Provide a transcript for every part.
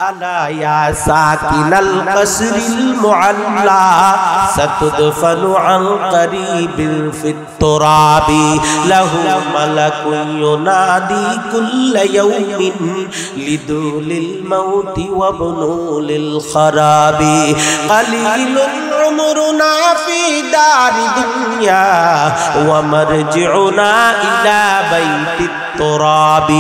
ألا يا ساكن القصر المعلى ستدفن عن قريب في التراب له ملك ينادي كل يوم لدول الموت وابنوا للخراب قليل عمرنا في دار دنيا ومرجعنا إلى بيت التراب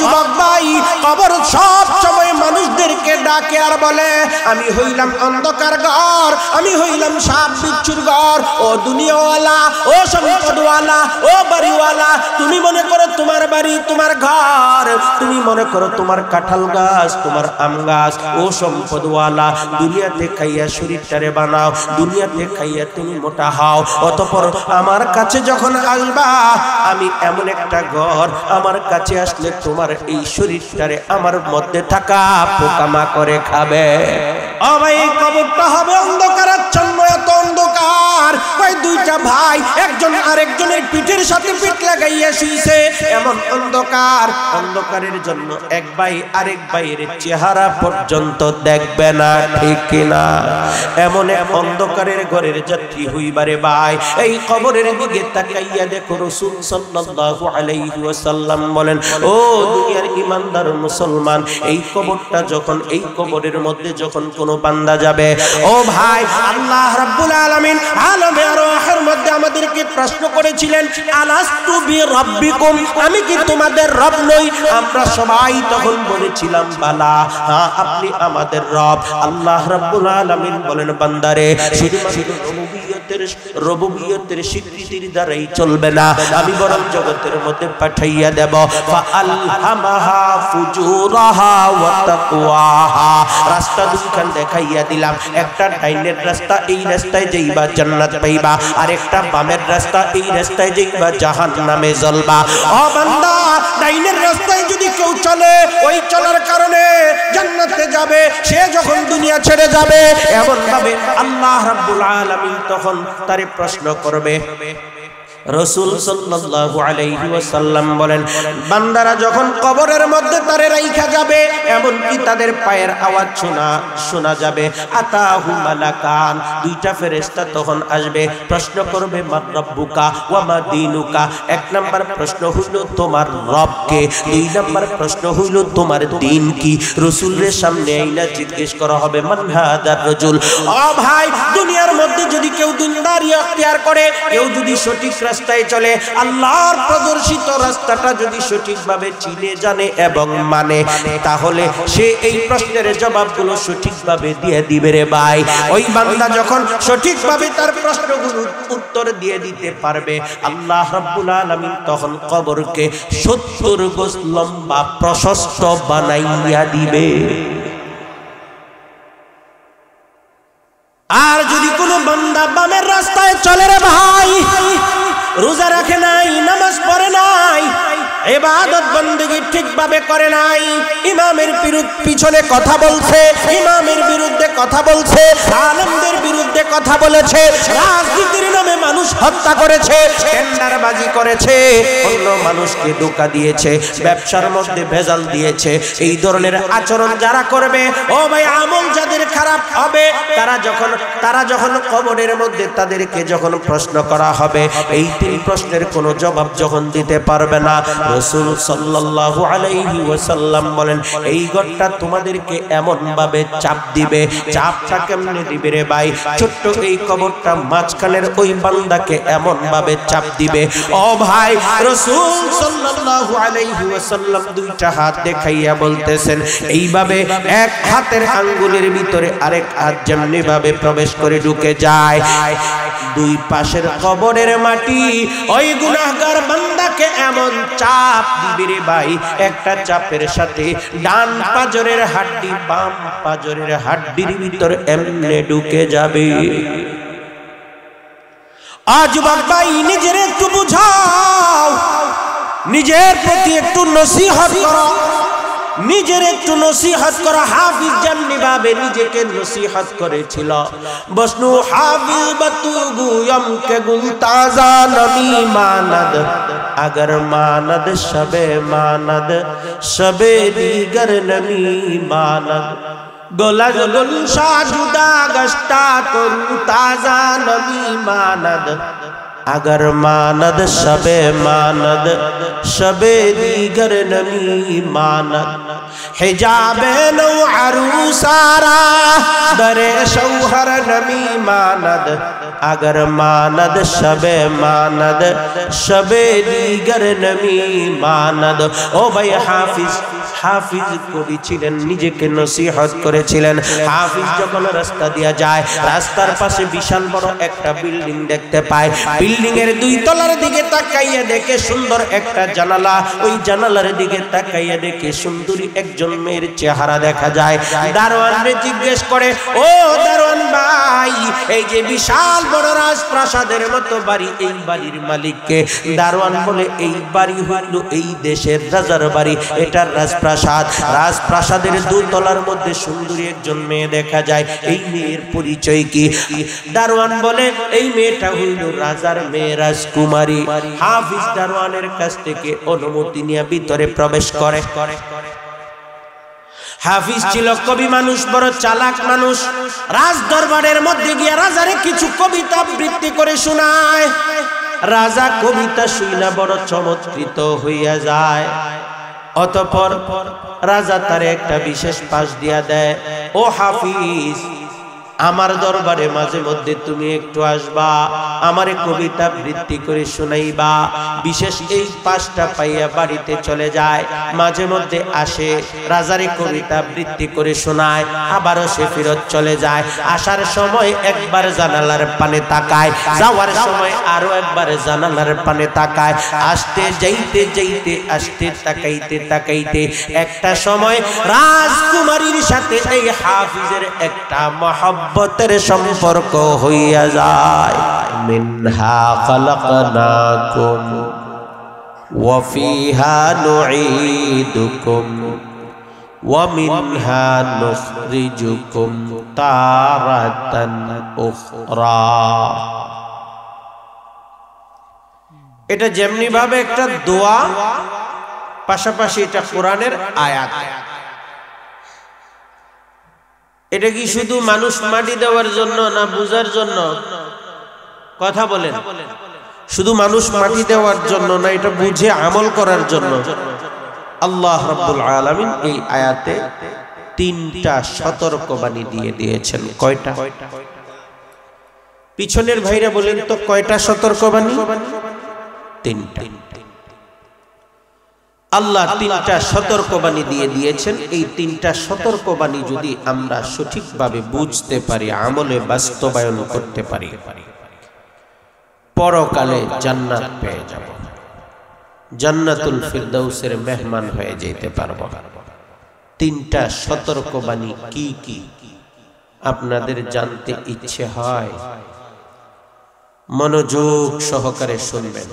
যুবক ভাই কবর সব সময় মানুষদেরকে ডাকে আর বলে আমি হইলাম অন্ধকার ঘর, আমি হইলাম সাপ বিচ্ছুর ঘর। ও দুনিয়াওয়ালা, ও সম্পদওয়ালা, ও বাড়িওয়ালা, তুমি মনে করো তোমার বাড়ি তোমার ঘর, তুমি মনে করো তোমার কাঁঠাল গাছ তোমার আম গাছ। ও সম্পদওয়ালা, দুনিয়াতে খাইয়া শরীরটারে বানাও, দুনিয়াতে খাইয়া তুমি মোটা হও, অতঃপর আমার কাছে যখন আসবা আমি এমন একটা ঘর, আমার কাছে আসলে তোমার এই শরীরটারে আমার মধ্যে থাকা পোকামা করে খাবে। ও ভাই, কবরটা হবে অন্ধকারাচ্ছন্ন, এত অন্ধকার। ওই দুইটা ভাই একজন আরেকজনের পিঠের সাথে পিঠ লাগাইয়া শুইছে, এমন অন্ধকার। অন্ধকারের জন্য এক ভাই আরেক ভাইয়ের চেহারা পর্যন্ত দেখবে না, ঠিক কিনা? এমন এক অন্ধকারের ঘরের যাত্রী হইবারে ভাই এই কবরের দিকে তাকাইয়া দেখো রাসূল সাল্লাল্লাহু আলাইহি ওয়াসাল্লাম বলেন, ও দুনিয়ার ইমানদার মুসলমান, এই কবরটা যখন, এই কবরের মধ্যে যখন কোনো বান্দা যাবে, ও ভাই আল্লাহ রাব্বুল আলামিন আলামে আরওয়াহের মধ্যে আমাদেরকে প্রশ্ন করেছিলেন, আলাস্তু বিরাব্বিকুম, আমি কি তোমাদের রব নই? আমরা সবাই তখন বলেছিলাম বালা, হ্যাঁ আপনি আমাদের রব। আল্লাহ রাব্বুল আলামিন বলেন, বান্দারে শুধুমাত্র রুবুবিয়তের স্বীকৃতির দ্বারাই চলবে না, আমি বরং জগতের মধ্যে পাঠাইয়া দেব ফাআলহামাহা ফুজুরাহা ওয়া তাকওয়াহা, রাস্তা দুইখান দেখাইয়া দিলাম। একটা ডাইনের রাস্তা, এই রাস্তায় যাইবা জান্নাত পাইবা, আর একটা বামের রাস্তা, এই রাস্তায় যাইবা জাহান্নামে জ্বলবা। ও বান্দা, ডাইনের রাস্তায় যদি কেউ চলে, ওই চলার কারণে জান্নাতে যাবে, সে যখন দুনিয়া ছেড়ে যাবে এমন ভাবে আল্লাহ রাব্বুল আলামিন তখন তারে প্রশ্ন করবে। রাসূল সাল্লাল্লাহু আলাইহি ওয়াসাল্লাম বলেন, বান্দারা যখন কবরের মধ্যে তারে রাইখা যাবে, এমন কি তাদের পায়ের আওয়াজ শোনা যাবে। আতাহু মালাকান, দুইটা ফেরেশতা তখন আসবে, প্রশ্ন করবে মান রাব্বুকা ওয়া মা দীনুকা। এক নাম্বার প্রশ্ন হইল তোমার রব কে, দুই নাম্বার প্রশ্ন হইল তোমার দ্বীন কি। রাসূলের সামনে আইনা জিজ্ঞেস করা হবে মান হাদার রাজুল। ও ভাই, দুনিয়ার মধ্যে যদি কেউ দিনদারি ইখতিয়ার করে, কেউ যদি সঠিক রাস্তায় চলে, আল্লাহর প্রদর্শিত রাস্তাটা যদি সঠিকভাবে চিনে জানে এবং মানে, তাহলে সে এই প্রশ্নের জবাবগুলো সঠিকভাবে দিয়ে দিবে রে ভাই। ওই বান্দা যখন সঠিকভাবে তার প্রশ্নগুলো উত্তর দিয়ে দিতে পারবে, আল্লাহ রাব্বুল আলামিন তখন কবরকে 70 গজ লম্বা প্রশস্ত বানাইয়া দিবে। আর যদি কোনো বান্দা বামের রাস্তায় চলে রে ভাই, রোজা রাখে নাই, নামাজ পড়ে নাই, ইবাদত বندگی ঠিকভাবে করে নাই, ইমামের পিছনে কথা বলছে, ইমামের বিরুদ্ধে কথা বলছে, আলেমদের বিরুদ্ধে কথা বলেছে, রাজনীতির নামে মানুষ হত্যা করেছে, টেন্ডারবাজি করেছে, অন্য মানুষকে ধোঁকা দিয়েছে, ব্যবসার মধ্যে ভেজাল দিয়েছে, এই ধরনের আচরণ যারা করবে, ও ভাই আমল যাদের খারাপ হবে, তারা যখন কবরের মধ্যে তাদেরকে যখন প্রশ্ন করা হবে, এই তিন প্রশ্নের কোনো জবাব যখন দিতে পারবে না, রাসূল সাল্লাল্লাহু আলাইহি ওয়াসাল্লাম বলেন, এই ঘরটা তোমাদেরকে এমন ভাবে চাপ দিবে। চাপটা কেমনে দিবে রে ভাই? ছোট্ট এই কবরটা মাঝখানের ওই বান্দাকে এমন ভাবে চাপ দিবে, ও ভাই রাসূল সাল্লাল্লাহু আলাইহি ওয়াসাল্লাম দুইটা হাত দেখাইয়া বলতেছেন, এইভাবে এক হাতের আঙ্গুলের ভিতরে আরেক হাত যেমনি ভাবে প্রবেশ করে ঢুকে যায়, দুই পাশের কবরের মাটি ওই গুনাহগার বান্দাকে এমন চাপ দিবে রে ভাই, একটা চাপের সাথে ডান পাজরের হাড্ডি বাম পাজরের হাড্ডির ভিতর এমনে ঢুকে যাবে। আজ ভাই নিজের একটু বুঝাও, নিজের প্রতি একটু নসিহত করো। নিজের একটু নসিহত করো। হাফিজ যেমনি ভাবে নিজেকে নসিহত করেছিল, বসনু হাফিজ বতু গুয়ম কে গুল তাজা নমি মানদ, अगर मानद शबे मानद शबे दीगर नमी मानद, गोला गुलशा जुदा गश्ता करू ताजा नमी मानद, अगर मानद शबे मानद शबे दीगर नमी मानद, हिजाबे नौ अरूसारा दरे शौहर नमी मानद, अगर मानद शबे मानद शबे दीगर नमी मानद। ओ भाई हाफिज, হাফিজ কবি ছিলেন, নিজেকে নসিহত করেছিলেন। হাফিজ যখন রাস্তা দিয়া যায়, রাস্তার পাশে বিশাল বড় একটা বিল্ডিং দেখতে পায়। বিল্ডিং এর দুই তলার দিকে তাকাইয়া দেখে সুন্দর একটা জানালা, ওই জানালার দিকে তাকাইয়া দেখে সুন্দরী একজন মেয়ের চেহারা দেখা যায়। দারোয়ানরে জিজ্ঞেস করে, ও দারোয়ান ভাই, এই যে বিশাল বড় রাজপ্রাসাদের মতো বাড়ি, এই বাড়ির মালিক কে? দারোয়ান বলে, এই বাড়ি হইল এই দেশের রাজার বাড়ি, এটা রাজপ্রাসাদ। রাজপ্রাসাদের দোতলার মধ্যে সুন্দরী একজন মেয়ে দেখা যায়, এই মেয়ের পরিচয় কি? দারোয়ান বলে, এই মেয়েটা হইল রাজার মেয়ে, রাজকুমারী। হাফিজ দারোয়ানের কাছ থেকে অনুমতি নিয়ে ভিতরে প্রবেশ করে। হাফিজ ছিল কবি মানুষ, বড় চালাক মানুষ। রাজ দরবারের মধ্যে গিয়ে রাজারে কিছু কবিতা আবৃত্তি করে শোনায়। রাজা কবিতা শুইনা বড় চমৎকৃত হইয়া যায়। অতঃপর রাজা তারে একটা বিশেষ পাশ দিয়া দেয়, ও হাফিজ, আমার দরবারে মাঝে মধ্যে তুমি একটু আসবা, আমারে কবিতা আবৃত্তি করে শোনাইবা। বিশেষ এই পাশটা পাইয়া বাড়িতে চলে যায়, মাঝে মধ্যে আসে, রাজারে কবিতা আবৃত্তি করে শোনায়, আবারও সে ফেরত চলে যায়। আসার সময় একবার জানালার পানে তাকায়, যাওয়ার সময় আরো একবার জানালার পানে তাকায়। আসতে যাইতে যাইতে, আসতে তাকাইতে তাকাইতে একটা সময় রাজকুমারীর সাথে এই হাফিজের একটা মহব্বতের সম্পর্ক হইয়া যায়। মিনহা খালাকনাকুম ওয়া ফিহা নুঈদুকুম ওয়া মিনহা নুখরিজুকুম তারাতান উখরা। এটা যেমনি ভাবে একটা দোয়া, পাশাপাশি এটা কোরআনের আয়াত। এটা কি শুধু মানুষ মাটি দেওয়ার জন্য না বুঝার জন্য? কথা বলেন, শুধু মানুষ মাটি দেওয়ার জন্য না, এটা বুঝে আমল করার জন্য। আল্লাহ রাব্বুল আলামিন এই আয়াতে তিনটা সতর্কবাণী দিয়ে দিয়েছেন। কয়টা? পিছনের ভাইরা বলেন তো কয়টা সতর্কবাণী? তিনটা। আল্লাহ তিনটা সতর্কবাণী দিয়ে দিয়েছেন। এই তিনটা সতর্কবাণী যদি আমরা সঠিকভাবে বুঝতে পারি, আমলে বাস্তবায়ন করতে পারি, পরকালে জান্নাত পেয়ে যাব, জান্নাতুল ফিরদাউসের মেহমান হয়ে যেতে পারব। তিনটা সতর্কবাণী কি কি আপনাদের জানতে ইচ্ছে হয়? মনোযোগ সহকারে শুনবেন।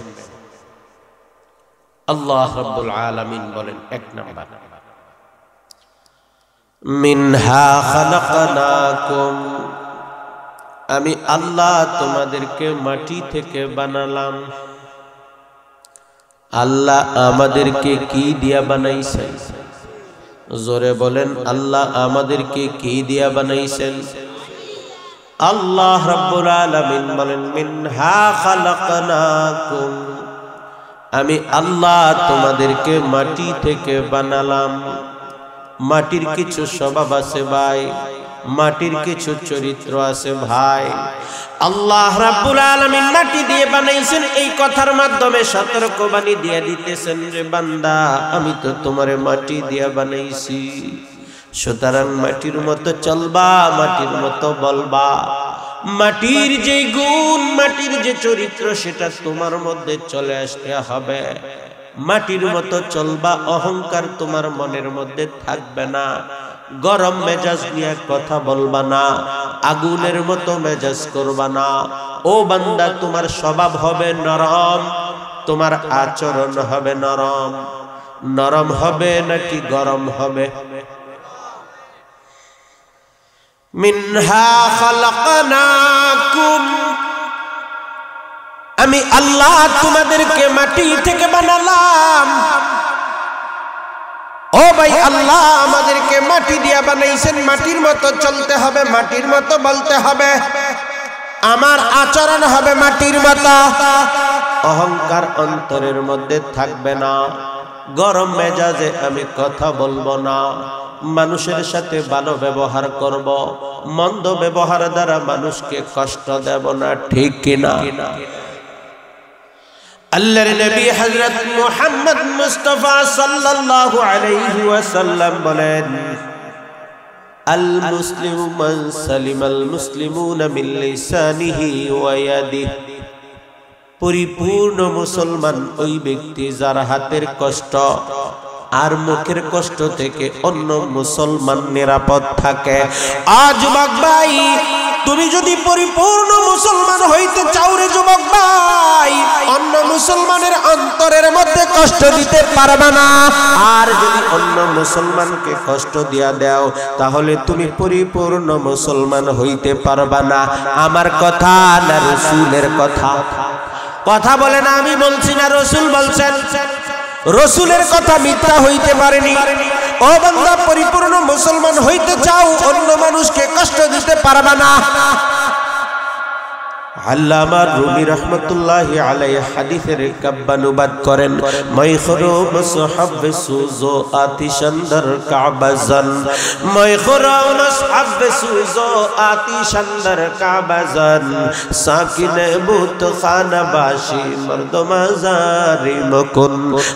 আল্লাহ রাব্বুল আলামিন বলেন, এক নাম্বার, মিনহা খালাকনাকুম, আমি আল্লাহ তোমাদেরকে মাটি থেকে বানালাম। আল্লাহ আমাদেরকে কি দিয়া বানাইছেন? জোরে বলেন, আল্লাহ আমাদেরকে কি দিয়া বানাইছেন? আল্লাহ রাব্বুল আলামিন বলেন, মিনহা খালাকনাকুম, আমি আল্লাহ তোমাদেরকে মাটি থেকে বানালাম। মাটির কিছু স্বভাব আছে ভাই, মাটির কিছু চরিত্র আছে ভাই। আল্লাহ রাব্বুল আলামিন মাটি দিয়ে বানাইছেন, এই কথার মাধ্যমে সতর্কবাণী দিয়ে দিতেছেন যে বান্দা, আমি তো তোমারে মাটি দিয়ে বানাইছি, সুতরাং মাটির মতো চলবা, মাটির মতো বলবা। মাটির যে গুণ, মাটির যে চরিত্র, সেটা তোমার মধ্যে চলে আসতে হবে। মাটির মতো চলবা, অহংকার তোমার মনের মধ্যে থাকবে না। গরম মেজাজ নিয়ে কথা বলবা না, আগুনের মতো মেজাজ করবা না। ও বান্দা, তোমার স্বভাব হবে নরম, তোমার আচরণ হবে নরম। নরম হবে নাকি গরম হবে? মিনহা খালাকনাকুম, আমি আল্লাহ তোমাদেরকে মাটি থেকে বানালাম। ও ভাই, আল্লাহ আমাদেরকে মাটি দিয়া বানাইছেন, মাটির মতো চলতে হবে, মাটির মতো বলতে হবে, আমার আচরণ হবে মাটির মতো। অহংকার অন্তরের মধ্যে থাকবে না, গরম মেজাজে আমি কথা বলবো না, মানুষের সাথে ভালো ব্যবহার করব, মন্দ ব্যবহার দ্বারা মানুষকে কষ্ট দেব না, ঠিক কিনা? আল্লাহর নবী হযরত মুহাম্মদ মুস্তাফা সাল্লাল্লাহু আলাইহি ওয়াসাল্লাম বলেন, আল মুসলিমু মান সালিমাল মুসলিমুনা মিন লিসানিহি ওয়া ইয়াদিহি, পরিপূর্ণ মুসলমান ওই ব্যক্তি যার হাতের কষ্ট আর মুখের কষ্ট থেকে অন্য মুসলমান নিরাপদ থাকে। আজ যুবক ভাই, তুমি যদি পরিপূর্ণ মুসলমান হইতে চাও রে যুবক ভাই, অন্য মুসলমানের অন্তরের মধ্যে কষ্ট দিতে পারবে না। আর যদি অন্য মুসলমানকে কষ্ট দিয়া দাও, তাহলে তুমি পরিপূর্ণ মুসলমান হইতে পারবে না। আমার কথা না রাসূলের কথা? কথা বলে না, আমি বলছি না, রাসূল বলছেন। রাসূলের কথা মিথ্যা হইতে পারেনি। ও বান্দা, পরিপূর্ণ মুসলমান হইতে চাও, অন্য মানুষকে কষ্ট দিতে পারবে না। আল্লামা রুমি রাহমাতুল্লাহি আলাইহি হাদিসের কাব্যানুবাদ করেন, মাইখরো মুসহাব সুজো আতিশানদার কাবাজান, মাইখরো মুসহাব সুজো আতিশানদার কাবাজান, সাকিনে বুত খানাবাশি মর্দমাজারি মকুন।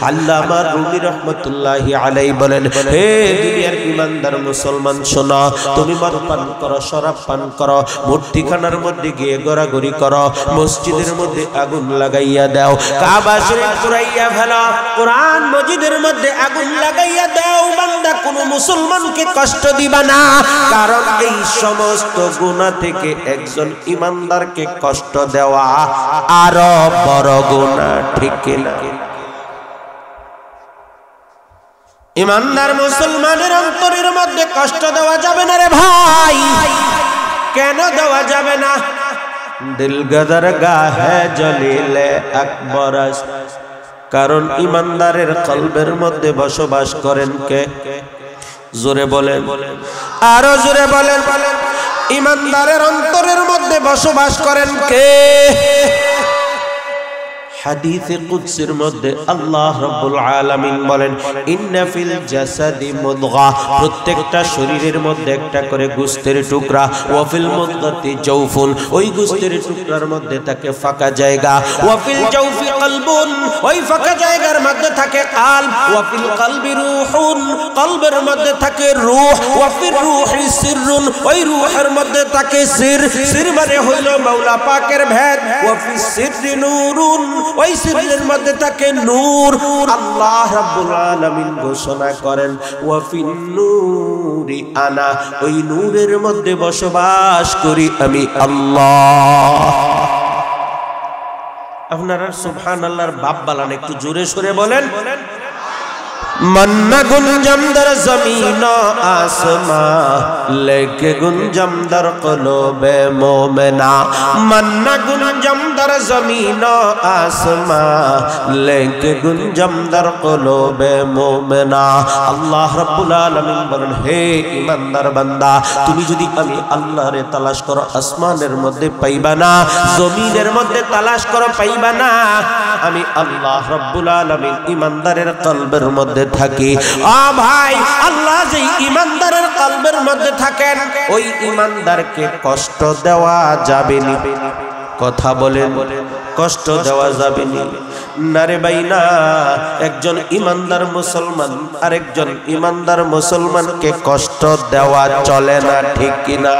আল্লামা রুমি রাহমাতুল্লাহি আলাইহি বলেন, হে দুনিয়ার ঈমানদার মুসলমান শোনো, তুমি মদ পান করো, শরাব পান করো, মূর্তিখানার মধ্যে গিয়ে গড়াগড়ি করো, মসজিদের মধ্যে আগুন লাগাইয়া দাও, কাবা শরীফ পুরাইয়া ফেলো, কোরআন মসজিদের মধ্যে আগুন লাগাইয়া দাও, বান্দা কোনো মুসলমানকে কষ্ট দিবা না। কারণ এই সমস্ত গুনাহ থেকে একজন ঈমানদারকে কষ্ট দেওয়া আরো বড় গুনাহ, ঠিক কিনা? ঈমানদার মুসলমানের অন্তরের মধ্যে কষ্ট দেওয়া যাবে না রে ভাই। কেন দেওয়া যাবে না? দিল গদর গাহে জলিলে আকবর, কারণ ঈমানদারের কলবের মধ্যে বসবাস করেন কে? জোরে বলেন, আরো জোরে বলেন। ঈমানদারের অন্তরের মধ্যে বসবাস করেন কে? হাদিসে কুদসির মধ্যে আল্লাহ রাব্বুল আলামিন বলেন, ইন্না ফিল জাসাদি মুদগা, প্রত্যেকটা শরীরের মধ্যে একটা করে গোশতের টুকরা, ওয়া ফিল মুদগাতি জাওফুন, ওই গোশতের টুকরার মধ্যে থাকে ফাঁকা জায়গা, ওয়া ফিল জাওফি কলবুন, ওই ফাঁকা জায়গার মধ্যে থাকে কলব, ওয়া ফিল কলবি রূহুন, কলবের মধ্যে থাকে রূহ, ওয়া ফির রূহি সিররুন, ওই রূহের মধ্যে থাকে সির, সির মানে হইল মাওলা পাকের ভেদ, ওয়া ফিস সিররি নূরুন, ওই সিরের মধ্যে থাকে নূর। আল্লাহ রাব্বুল আলামিন ঘোষণা করেন, ওয়া ফিন নূরি আনা, ওই নূরের মধ্যে বসবাস করি আমি আল্লাহ। আপনারা সুবহানাল্লাহর বাপ বালান একটু জোরে সরে বলেন। मन्ना गुंजम दर ज़मीन आसमां लेके गुंजम दर क़ुलूबे मोमिना, मन्ना गुंजम दर ज़मीन आसमां लेके गुंजम दर क़ुलूबे मोमिना। আল্লাহ রাব্বুল আলামিন বলেন, হে ঈমানদার বান্দা, তুমি যদি আমি আল্লাহরে তালাশ করো আসমানের মধ্যে পাইবা না, জমিনের মধ্যে তালাশ করো পাইবা না। আমি আল্লাহ রাব্বুল আলামিন ঈমানদারের কলবের মধ্যে থাকি। ভাই, আল্লাহ যে ঈমানদারের কলবের মধ্যে থাকেন, ওই ঈমানদারকে কষ্ট দেওয়া যাবে না। কথা বলেন, কষ্ট দেওয়া যাবে না রে ভাই না। একজন ঈমানদার মুসলমান আরেকজন ঈমানদার মুসলমানকে কষ্ট দেওয়া চলে না, ঠিক কিনা?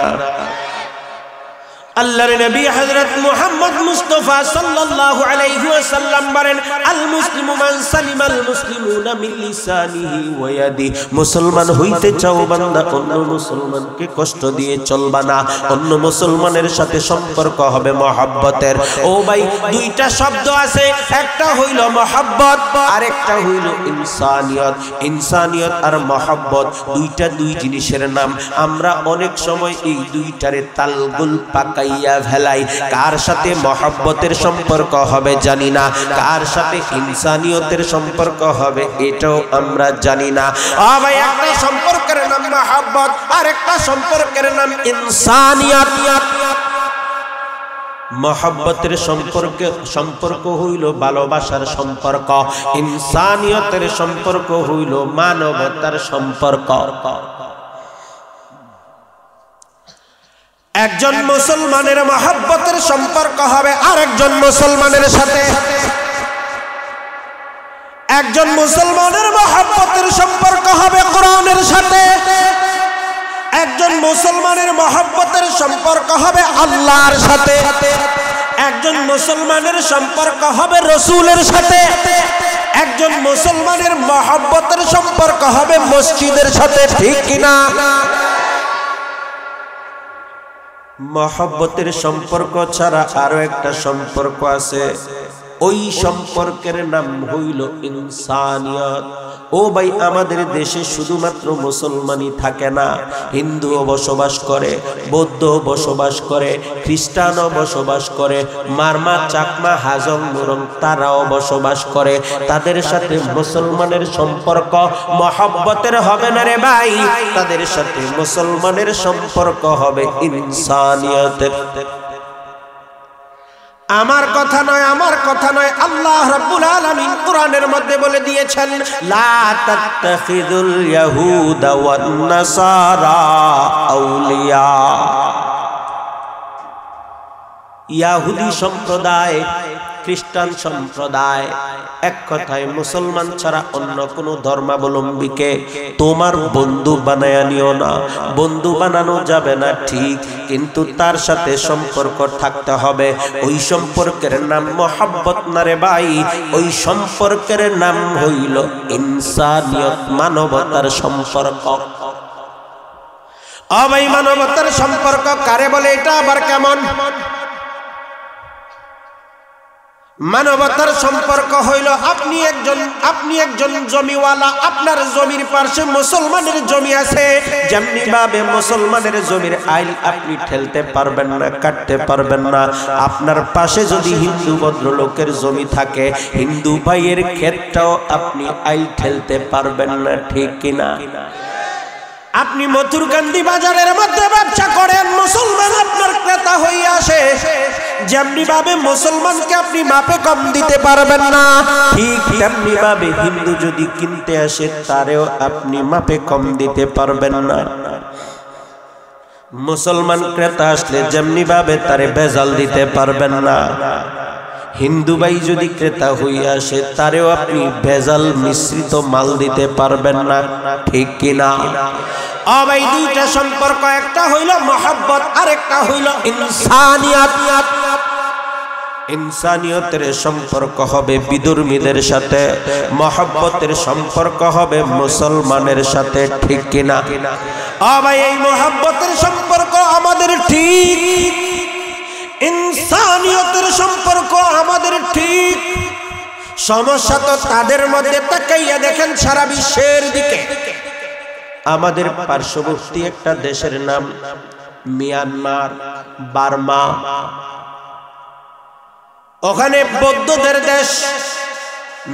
আল্লাহর নবী হযরত মুহাম্মদ মুস্তাফা সাল্লাল্লাহু আলাইহি ওয়াসাল্লাম বলেন আল মুসলিমু মান সালিমাল মুসলিমুনা মিন লিসানিহি ওয়া ইয়াদি। মুসলমান হইতে চাও বান্দা অন্য মুসলমানকে কষ্ট দিয়ে চলবা না, অন্য মুসলমানের সাথে সম্পর্ক হবে মহব্বতের। ও ভাই, দুইটা শব্দ আছে, একটা হইল মহব্বত আর একটা হইল ইনসানিয়ত। ইনসানিয়ত আর মহব্বত দুইটা দুই জিনিসের নাম। আমরা অনেক সময় এই দুইটারে তালগুল পাকাই ভেলাই, কার সাথে মহব্বতের সম্পর্ক হবে জানি না, কার সাথে ইনসানিয়তের সম্পর্ক হবে এটাও আমরা জানি না। ভাই, একটা সম্পর্কের নাম মহব্বত আর একটা সম্পর্কের নাম ইনসানিয়ত। মহব্বতের সম্পর্ক হইল ভালোবাসার সম্পর্ক, ইনসানিয়তের সম্পর্ক হইল মানবতার সম্পর্ক। একজন মুসলমানের মহব্বতের সম্পর্ক হবে আরেকজন মুসলমানের সাথে, একজন মুসলমানের মহব্বতের সম্পর্ক হবে কোরআনের সাথে, একজন মুসলমানের মহব্বতের সম্পর্ক হবে আল্লাহর সাথে, একজন মুসলমানের সম্পর্ক হবে রাসূলের সাথে, একজন মুসলমানের মহব্বতের সম্পর্ক হবে মসজিদের সাথে। ঠিক কিনা? মহব্বতের সম্পর্ক ছাড়া আরো একটা সম্পর্ক আছে, ওই সম্পর্কের নাম হইল ইনসানিয়ত। ও ভাই, আমাদের দেশে শুধুমাত্র মুসলমানই থাকে না, হিন্দুও বসবাস করে, বৌদ্ধও বসবাস করে, খ্রিস্টানও বসবাস করে, মারমা, চাকমা, হাজং, মুরং তারাও বসবাস করে। তাদের সাথে মুসলমানের সম্পর্ক মহব্বতের হবে না রে ভাই, তাদের সাথে মুসলমানের সম্পর্ক হবে ইনসানিয়তের। আমার কথা নয়, আমার কথা নয়, আল্লাহ রাব্বুল আলামিন কোরআনের মধ্যে বলে দিয়েছেন লা তাত্তাখিযুল ইয়াহুদা ওয়ান নাসারা আউলিয়া। ইয়াহুদি সম্প্রদায়, খ্রিস্টান সম্প্রদায়, এক কথায় মুসলমান ছাড়া অন্য কোনো ধর্মাবলম্বীকে তোমার বন্ধু বানায়া নিও না। বন্ধু বানানো যাবে না ঠিক, কিন্তু তার সাথে সম্পর্ক থাকতে হবে। ওই সম্পর্কের নাম মহব্বত না রে ভাই, ওই সম্পর্কের নাম হইল ইনসানিয়ত, মানবতার সম্পর্ক। ভাই, মানবতার সম্পর্ক কারে বলে? এটা আবার কেমন? মানবতার সম্পর্ক হইল আপনি একজন জমিওয়ালা, আপনার জমির পাশে মুসলমানের জমি আছে, যেমনি ভাবে মুসলমানের জমির আইল আপনি ঠেলতে পারবেন না, কাটতে পারবেন না। আপনার পাশে যদি হিন্দু ভদ্রলোকের জমি থাকে, হিন্দু ভাইয়ের ক্ষেতটাও আপনি আইল ঠেলতে পারবেন না। ঠিক কিনা? আপনি মথুরকান্দি বাজারের মধ্যে ব্যবসা করেন, মুসলমান আপনার ক্রেতা হয়ে আসে, যেমনি ভাবে মুসলমানকে আপনি মাপে কম দিতে পারবেন না, ঠিক তেমনি ভাবে হিন্দু যদি কিনতে আসে তারেও আপনি মাপে কম দিতে পারবেন না। মুসলমান ক্রেতা আসলে যেমনি ভাবে তারে ভেজাল দিতে পারবেন না। হিন্দু ভাই যদি ক্রেতা হইয়া আসে তারেও আপনি ভেজাল মিশ্রিত মাল দিতে পারবেন না। ঠিক কিনা? ভাই, দুইটা সম্পর্ক, একটা হইল মহব্বত আর একটা হইল ইনসানিয়ত। ইনসানিয়তের সম্পর্ক হবে বিধর্মীদের সাথে, মহব্বতের সম্পর্ক হবে মুসলমানের সাথে। ঠিক কিনা? ভাই, এই মহব্বতের সম্পর্ক আমাদের ঠিক, ইনসানিয়তের সম্পর্ক আমাদের ঠিক। সমস্যা তো তাদের মধ্যে। তাকাইয়া দেখেন সারা বিশ্বের দিকে, আমাদের পার্শ্ববর্তী একটা দেশের নাম মিয়ানমার, বার্মা, ওখানে বৌদ্ধদের দেশ।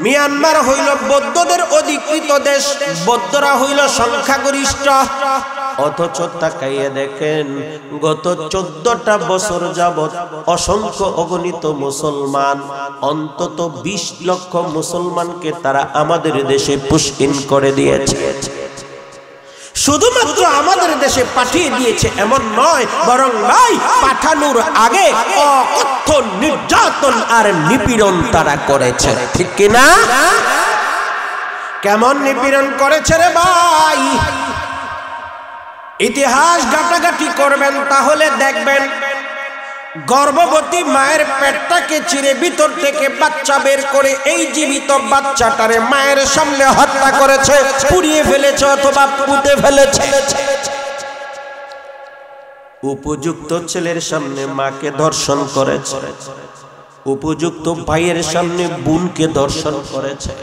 মিয়ানমার হইল বৌদ্ধদের অধিকৃত দেশ, বৌদ্ধরা হইল সংখ্যাগরিষ্ঠ। অথচ তাকাইয়া দেখেন গত 14টা বছর যাবত অসংখ্য অগণিত মুসলমান, অন্তত 20 লক্ষ মুসলমানকে তারা আমাদের দেশে পুশকিন করে দিয়েছে। শুধুমাত্র আমাদের দেশে পাঠিয়ে দিয়েছে এমন নয়, বরং ভাই পাঠানোর আগে অকথ্য নির্যাতন আর নিপীড়ন তারা করেছে। ঠিক কিনা? কেমন নিপীড়ন করেছে রে ভাই? ইতিহাস ঘাটাঘাটি করবেন তাহলে দেখবেন গর্ভবতী মায়ের পেটটাকে চিরে ভিতর থেকে বাচ্চা বের করে এই জীবিত বাচ্চাটারে মায়ের সামনে হত্যা করেছে, পুড়িয়ে ফেলেছে অথবা পুঁতে ফেলেছে। উপযুক্ত ছেলের সামনে মাকে ধর্ষণ করেছে, উপযুক্ত ভাইয়ের সামনে বোনকে ধর্ষণ করেছে,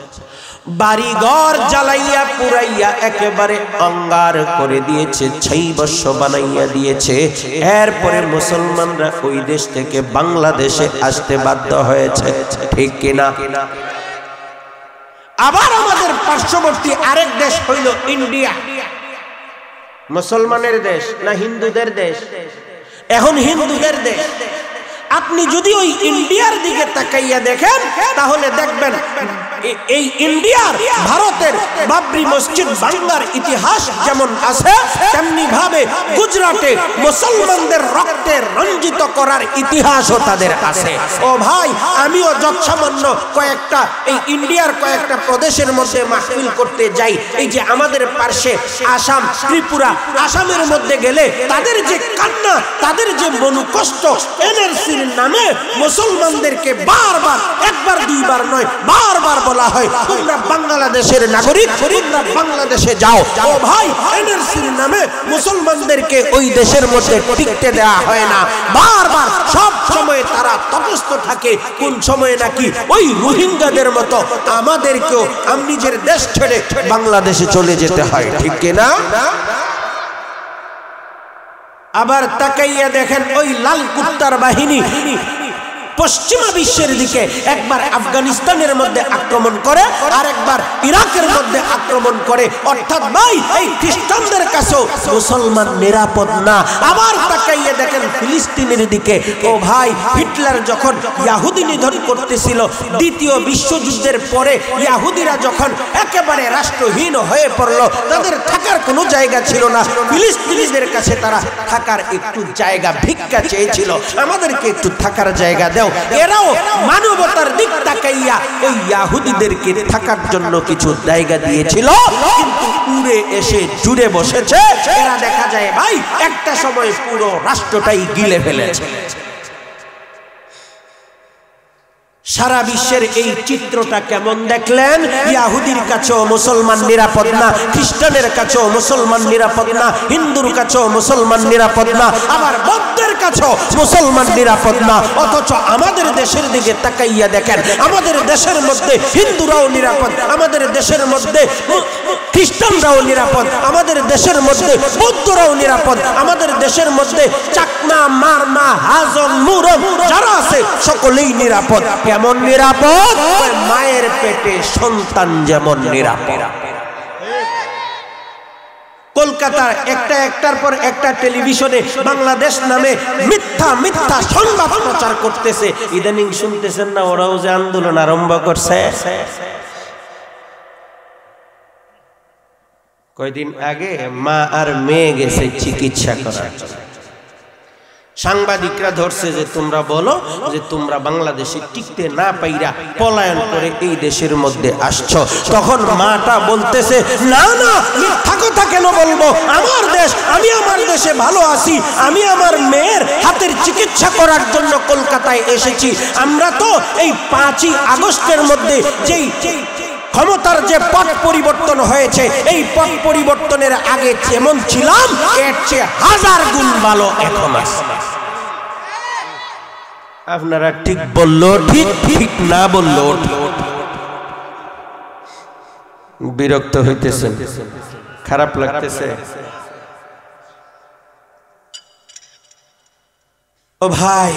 বাড়ি ঘর জ্বালাইয়া পুরাইয়া একেবারে অঙ্গার করে দিয়েছে, ছাই বর্ষ বানাইয়া দিয়েছে। এরপরে মুসলমানরা ওই দেশ থেকে বাংলাদেশে আসতে বাধ্য হয়েছে, ঠিক কিনা? আবার আমাদের পার্শ্ববর্তী আরেক দেশ হইল ইন্ডিয়া। মুসলমানের দেশ না হিন্দুদের দেশ? এখন হিন্দুদের দেশ। আপনি যদি ওই ইন্ডিয়ার দিকে তাকাইয়া দেখেন তাহলে দেখবেন এই ইন্ডিয়ার ভারতের বাবরি মসজিদ ভাঙার ইতিহাস যেমন আছে তেমনি ভাবে গুজরাটে মুসলমানদের রক্তে রঞ্জিত করার ইতিহাসও তাদের আছে। ও ভাই, আমিও যৎসামান্য কয়েকটা এই ইন্ডিয়ার কয়েকটা প্রদেশের মধ্যে মাহফিল করতে যাই। এই যে আমাদের পার্শ্বে আসাম, ত্রিপুরা, আসামের মধ্যে গেলে তাদের যে কান্না, তাদের যে মনোকষ্ট, এনআরসির নামে মুসলমানদেরকে বারবার, একবার দুইবার নয়, বারবার বলা হয় তোমরা বাংলাদেশের নাগরিক, তোমরা বাংলাদেশে যাও। ও ভাই, এনআরসির নামে মুসলমানদেরকে ওই দেশের মধ্যে টিকতে দেওয়া হয় না। বারবার সব সময় তারা তটস্থ থাকে। কোন সময় নাকি ওই রোহিঙ্গাদের মতো আমাদেরকেও নিজের দেশ ছেড়ে বাংলাদেশে চলে যেতে হয়, ঠিক কিনা? আবার তাকাইয়া দেখেন ওই লাল কুত্তার বাহিনী পশ্চিমা বিশ্বের দিকে একবার আফগানিস্তানের মধ্যে আক্রমণ করে, আর একবার ইরাকের মধ্যে আক্রমণ করে। অর্থাৎ ভাই, এই খ্রিস্টানদের কাছেও মুসলমান নিরাপদ না। আবার তাকাইয়ে দেখেন ফিলিস্তিনের দিকে। ও ভাই, হিটলার যখন ইহুদি নিধন করতেছিল দ্বিতীয় বিশ্বযুদ্ধের পরে, ইহুদিরা যখন একেবারে রাষ্ট্রহীন হয়ে পড়ল, তাদের থাকার কোনো জায়গা ছিল না, ফিলিস্তিনিদের কাছে তারা থাকার একটু জায়গা ভিক্ষা চেয়েছিল, আমাদেরকে একটু থাকার জায়গা দাও। এরাও মানবতার দিক তাকাইয়া ওই ইহুদিদেরকে থাকার জন্য কিছু জায়গা দিয়েছিল, কিন্তু উড়ে এসে জুড়ে বসেছে। এরা দেখা যায় ভাই একটা সময় পুরো রাষ্ট্রটাই গিলে ফেলেছে। সারা বিশ্বের এই চিত্রটা কেমন দেখলেন? ইহুদির কাছেও মুসলমান নিরাপদ না, খ্রিস্টানের কাছেও মুসলমান নিরাপদ না, হিন্দুর কাছেও মুসলমান নিরাপদ না, আবার বৌদ্ধের কাছেও মুসলমান নিরাপদ না। অথচ আমাদের দেশের দিকে তাকাইয়া দেখেন, আমাদের দেশের মধ্যে হিন্দুরাও নিরাপদ, আমাদের দেশের মধ্যে খ্রিস্টানরাও নিরাপদ, আমাদের দেশের মধ্যে বৌদ্ধরাও নিরাপদ, আমাদের দেশের মধ্যে চাকমা, মারমা, হাজং, মুরং যারা আছে সকলেই নিরাপদ। কেমন নিরাপদ? মায়ের পেটে সন্তান যেমন নিরাপদ। কলকাতার একটার পর একটা টেলিভিশনে বাংলাদেশ নামে মিথ্যা মিথ্যা সংবাদ প্রচার করতেছে। ইদানিং শুনতেছেন না, ওরাও যে আন্দোলন আরম্ভ করছে। কয়দিন আগে মা আর মেয়ে গেছে চিকিৎসা করার জন্য। সাংবাদিকরা ধরছে যে তোমরা বলো যে তোমরা বাংলাদেশে টিকতে না পাইরা পলায়ন করে এই দেশের মধ্যে আসছো। তখন মাটা বলতেছে, না না, মিথ্যা কথা কেন বলবো, আমার দেশ, আমি আমার দেশে ভালো আছি, আমি আমার মেয়ের হাতের চিকিৎসা করার জন্য কলকাতায় এসেছি। আমরা তো এই 5ই আগস্টের মধ্যে যেই ক্ষমতার যে পথ পরিবর্তন হয়েছে, এই পথ পরিবর্তনের আগে যেমন ছিলাম এর চেয়ে 1000 গুণ ভালো এখন আছে। আপনারা ঠিক বললো ঠিক, ঠিক না বললো বিরক্ত হইতেছেন, খারাপ লাগতেছে। ও ভাই,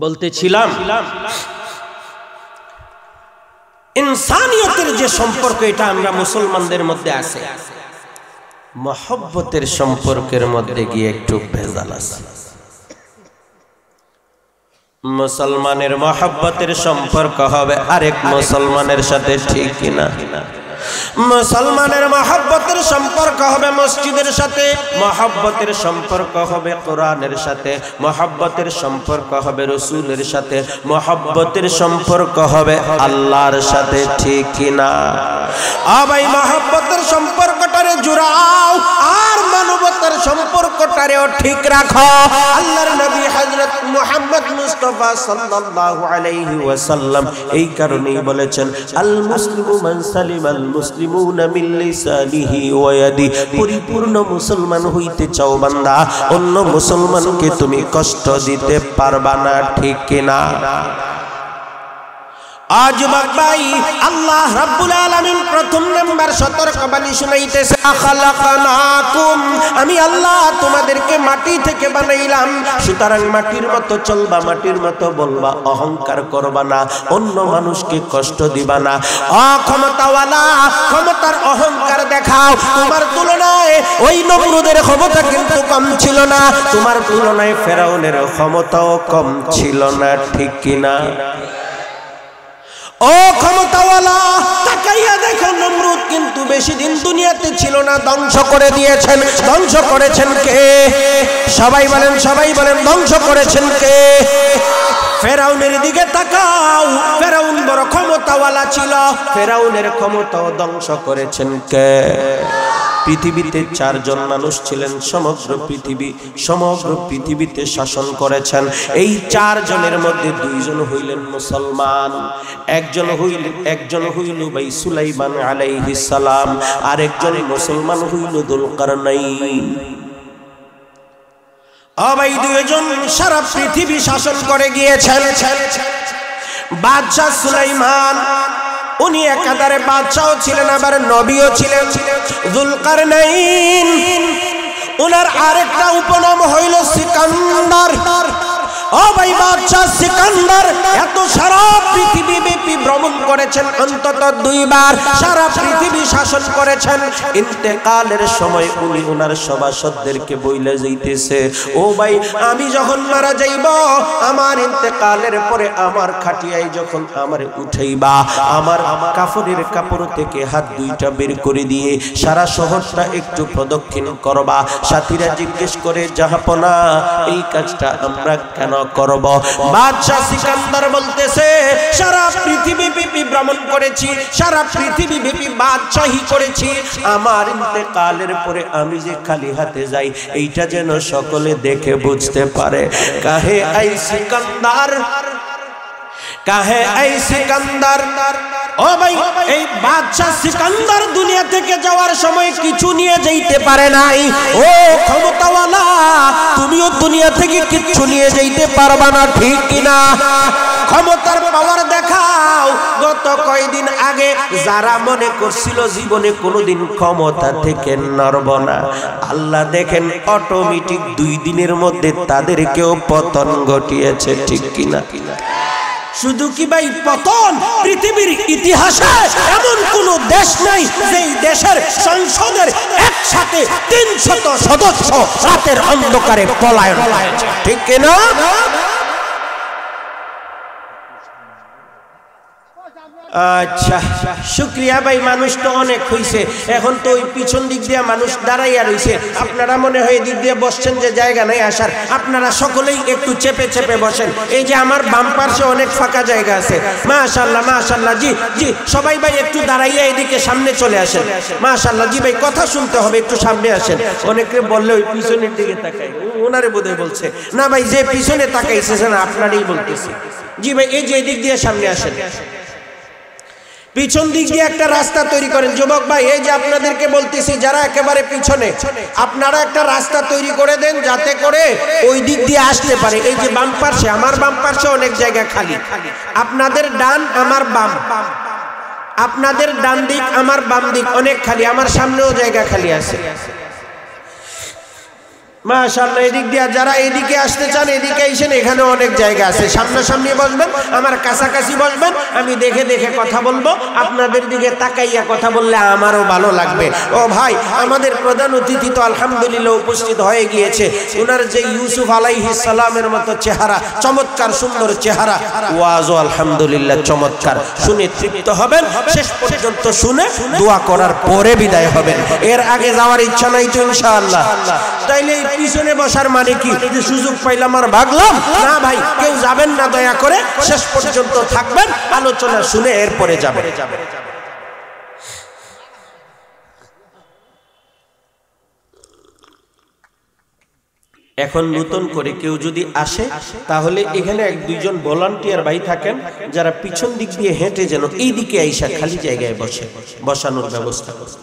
বলতেছিলাম ইনসানিয়তের যে সম্পর্ক, এটা আমরা মুসলমানদের মধ্যে আছে। মহব্বতের সম্পর্কের মধ্যে গিয়ে একটু ভেজাল আছে। মুসলমানের মহব্বতের সম্পর্ক হবে আরেক মুসলমানের সাথে, ঠিক কিনা? মুসলমানের মহব্বতের সম্পর্ক হবে মসজিদের সাথে, মহব্বতের সম্পর্ক হবে কোরআনের সাথে, মহব্বতের সম্পর্ক হবে রসুলের সাথে, মহব্বতের সম্পর্ক হবে আল্লাহর সাথে, ঠিক কিনা? ভাই মহব্বতের সম্পর্কটারে জুড়াও আর মানবতার সম্পর্কটারেও ঠিক রাখো। আল্লাহর নবী হযরত মুহাম্মদ মুস্তাফা সাল্লাল্লাহু আলাইহি ওয়াসাল্লাম এই কারণেই বলেছেন, আল মুসলিমু মান সালিমাল মুসলিমুনা মিন লিসানিহি ওয়া ইয়াদি। পরিপূর্ণ মুসলমান হইতে চাও বান্দা, অন্য মুসলমানকে তুমি কষ্ট দিতে পারবা না, ঠিক কিনা? আজ ভাই আল্লাহ রাব্বুল আলামিন প্রথম নাম্বার সতর্কবাণী শুনাইতেছে, খালাকনাকুম, আমি আল্লাহ তোমাদেরকে মাটি থেকে বানাইলাম, সুতরাং মাটির মতো চলবা, মাটির মতো বলবা, অহংকার করবা না, অন্য মানুষকে কষ্ট দিবা না। অক্ষমতাওয়ালা ক্ষমতার অহংকার দেখাও, তোমার তুলনায় ওই নমরুদের ক্ষমতা কিন্তু কম ছিল না, তোমার তুলনায় ফেরাউনের ক্ষমতাও কম ছিল না, ঠিক কিনা? ও ক্ষমতাওয়ালা, তাকাইয়া দেখো নমরুদ কিন্তু বেশি দিন দুনিয়াতে ছিল না, ধ্বংস করে দিয়েছেন। ধ্বংস করেছেন কে? সবাই বলেন, সবাই বলেন, ধ্বংস করেছেন কে? ফেরাউনের দিকে তাকাও, ফেরাউন বড় ক্ষমতাওয়ালা ছিল, ফেরাউনের ক্ষমতাও ধ্বংস করেছেন কে? পৃথিবীতে 4 জন মানুষ ছিলেন, সমগ্র পৃথিবীতে শাসন করেছেন। এই 4 জনের মধ্যে 2 জন হইলেন মুসলমান, একজন হইল ভাই সুলাইমান আলাইহিস সালাম, আর একজন মুসলমান হইল যুলকারনাইন। ভাই 2 জন সারা পৃথিবী শাসন করে গিয়েছেন। বাদশা সুলাইমান, উনি একাধারে বাদশাও ছিলেন আবার নবীও ছিলেন। যুলকারনাইন, ওনার আরেকটা উপনাম হইল সিকান্দার। ও ভাই বাদশা সিকান্দার এত সারা পৃথিবী ব্যাপী ভ্রমণ করেছেন, অন্তত 2 বার সারা পৃথিবী শাসন করেছেন। ইন্তেকালের সময় উনি ওনার সভাসদদেরকে বইলে যাইতেছে, ও ভাই আমি যখন মারা যাইব, আমার ইন্তেকালের পরে আমার খাটিয়ায় যখন আমারে উঠাইবা, আমার কাফনের কাপড় থেকে হাত 2টা বের করে দিয়ে সারা শহরটা একটু প্রদক্ষিণ করবা। সাথীরা জিজ্ঞেস করে, জাহাপনা এই কাজটা আমরা কেন করব? বাদশা সিকান্দার বলতেছে, সারা পৃথিবী ব্যাপী ভ্রমণ করেছি, সারা পৃথিবী ব্যাপী বাদশাহী করেছি, আমার ইন্তেকালের পরে আমি যে খালি হাতে যাই এইটা যেন সকলে দেখে বুঝতে পারে। কাহে আই সিকান্দার, কাহে আই সিকান্দার। ও ভাই এই বাদশা সিকান্দার দুনিয়া থেকে যাওয়ার সময় কিছু নিয়ে যাইতে পারে নাই। ও ক্ষমতাওয়ালা, তুমিও দুনিয়া থেকে কিছু নিয়ে যাইতে পারবা না, ঠিক কিনা? ক্ষমতার পাওয়ার দেখাও। গত কয়েকদিন আগে যারা মনে করছিল জীবনে কোনোদিন ক্ষমতা থেকে নড়ব না, আল্লাহ দেখেন অটোমেটিক 2 দিনের মধ্যে তাদেরকেও পতন ঘটিয়েছে, ঠিক কিনা? শুধু কি ভাই পতন? পৃথিবীর ইতিহাসে এমন কোন দেশ নাই যেই দেশের সংসদের একসাথে 300 সদস্য রাতের অন্ধকারে পলায়ন করেছে, ঠিক কিনা? আচ্ছা শুকরিয়া ভাই, মানুষ তো অনেক হইছে, এখন তো ওই পিছন দিক দিয়ে মানুষ দাঁড়াইয়া রইছে, আপনারা মনে হয় দিক দিয়ে বসছেন যে জায়গা নাই আসার, আপনারা সকলেই একটু চেপে চেপে বসেন। এই যে আমার বাম পাশে অনেক ফাঁকা জায়গা আছে, মাশাআল্লাহ মাশাআল্লাহ। জি জি সবাই ভাই একটু দাঁড়াইয়া এদিকে সামনে চলে আসেন, মাশাআল্লাহ। জি ভাই কথা শুনতে হবে, একটু সামনে আসেন। অনেকে বললে ওই পিছনের দিকে তাকাই, ওনারে বোধহয় বলছে না ভাই, যে পিছনে তাকাইছে না আপনারই বলতেছি। জি ভাই এই যে এদিক দিয়ে সামনে আসেন, পিছন দিক দিয়ে একটা রাস্তা তৈরি করেন। যুবক ভাই এই যে আপনাদেরকে বলতেছি, যারা একেবারে পিছনে, আপনারা একটা রাস্তা তৈরি করে দেন যাতে করে ওই দিক দিয়ে আসতে পারে। এই যে বাম পাশে, আমার বাম পাশে অনেক জায়গা খালি, আপনাদের ডান আমার বাম, আপনাদের ডান দিক আমার বাম দিক অনেক খালি, আমার সামনেও জায়গা খালি আছে। মাশাআল্লাহ। এদিক দিয়ে যারা এদিকে আসতে চান এদিকে এসেন, এখানে অনেক জায়গা আছে, সামনাসামনি বসবেন, আমার কাছাকাছি বসবেন, আমি দেখে দেখে কথা বলবো, আপনাদের দিকে তাকাইয়া কথা বললে আমারও ভালো লাগবে। ও ভাই, আমাদের প্রধান অতিথি তো আলহামদুলিল্লাহ উপস্থিত হয়ে গিয়েছে। ওনার যে ইউসুফ আলাইহিস সালামের মতো চেহারা, চমৎকার সুন্দর চেহারা, ওয়াজও আলহামদুলিল্লাহ চমৎকার। শুনে তৃপ্ত হবেন, শেষ পর্যন্ত শুনে দোয়া করার পরে বিদায় হবেন। এর আগে যাওয়ার ইচ্ছা নাই তো ইনশাআল্লাহ? তাইলে পিছনে বসার মানে কি, যে সুযোগ পাইলাম আর ভাগলাম? না ভাই, কেউ যাবেন না, দয়া করে শেষ পর্যন্ত থাকবেন, আলোচনা শুনে এরপরে যাবেন। এখন নতুন করে কেউ যদি আসে তাহলে এখানে এক দুইজন ভলান্টিয়ার ভাই থাকেন যারা পিছন দিক দিয়ে হেঁটে যেন এই দিকে আইসা খালি জায়গায় বসে, বসানোর ব্যবস্থা করেন।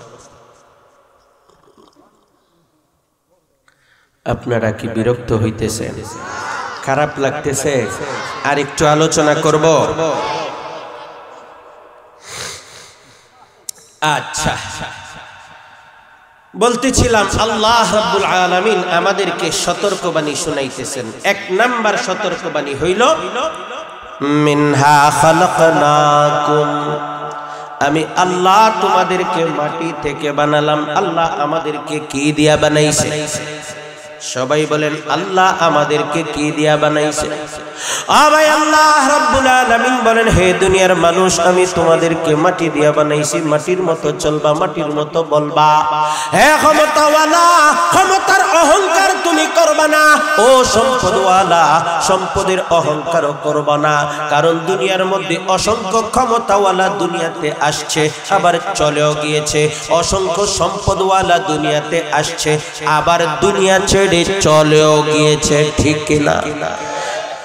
আপনারা কি বিরক্ত হইতেছেন? খারাপ লাগতেছে? আর একটু আলোচনা করব? আচ্ছা, বলতেছিলাম আল্লাহ রাব্বুল আলামিন আমাদেরকে সতর্কবাণী শুনাইতেছেন। এক নাম্বার সতর্কবাণী হইল, মিনহা খালাকনাকুম, আমি আল্লাহ তোমাদেরকে মাটি থেকে বানালাম। আল্লাহ আমাদেরকে কি দিয়া বানাইছে? সবাই বলেন, আল্লাহ আমাদেরকে কি দিয়া বানাইছে? ভাই, আল্লাহ রাব্বুল আলামিন বলেন, হে দুনিয়ার মানুষ, আমি তোমাদেরকে মাটি দিয়া বানাইছি, মাটির মতো চলবা, মাটির মতো বলবা। হে ক্ষমতাওয়ালা, ক্ষমতার অহংকার তুমি করবা না। ও সম্পদওয়ালা, সম্পদের অহংকারও করবা না। কারণ দুনিয়ার মধ্যে অসংখ্য ক্ষমতাওয়ালা দুনিয়াতে আসছে, আবার চলেও গিয়েছে। অসংখ্য সম্পদওয়ালা দুনিয়াতে আসছে, আবার দুনিয়া ছেড়ে চলেও গিয়েছে, ঠিক কিনা?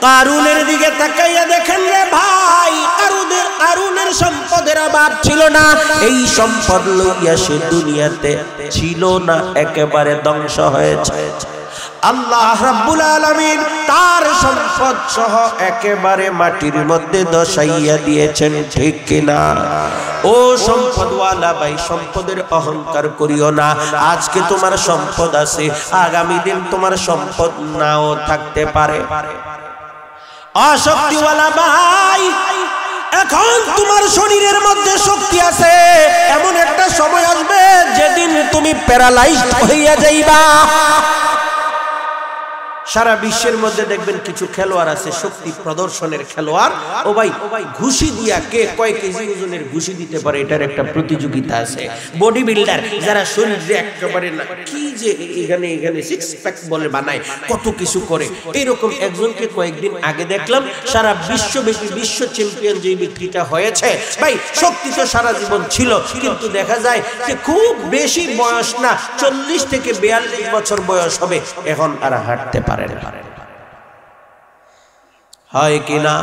কারুনের দিকে তাকাইয়া দেখেন রে ভাই, কারুনের সম্পদের অভাব ছিল না। এই সম্পদ লইয়া সে দুনিয়াতে ছিল না, একেবারে ধ্বংস হয়েছে। আল্লাহ রাব্বুল আলামিন তার সম্পদ সহ একেবারে মাটির মধ্যে দশাইয়া দিয়েছেন, ঠিক কিনা? ও সম্পদওয়ালা ভাই, সম্পদের অহংকার করিও না। আজকে তোমার সম্পদ আছে, আগামী দিন তোমার সম্পদ নাও থাকতে পারে। অশক্তিওয়ালা ভাই, এখন তোমার শরীরের মধ্যে শক্তি আছে, এমন একটা সময় আসবে যেদিন তুমি প্যারালাইজড হইয়া যাইবা। সারা বিশ্বের মধ্যে দেখবেন কিছু খেলোয়াড় আছে, শক্তি প্রদর্শনের খেলোয়াড়। ও ভাই, ঘুষি দিয়া কে কয় কেজি ওজনের ঘুষি দিতে পারে, এটার একটা প্রতিযোগিতা আছে। বডি বিল্ডার যারা শরীরে একেবারে না কি যে এখানে সিক্স প্যাক বলে বানায়, কত কিছু করে। এরকম একজনকে কয়েকদিন আগে দেখলাম, সারা বিশ্বব্যাপী বিশ্ব চ্যাম্পিয়ন যে ব্যক্তিটা হয়েছে, ভাই শক্তি তো সারা জীবন ছিল, কিন্তু দেখা যায় যে খুব বেশি বয়স না, 40 থেকে 42 বছর বয়স হবে, এখন আর হাঁটতে পারে। হয় কিনা?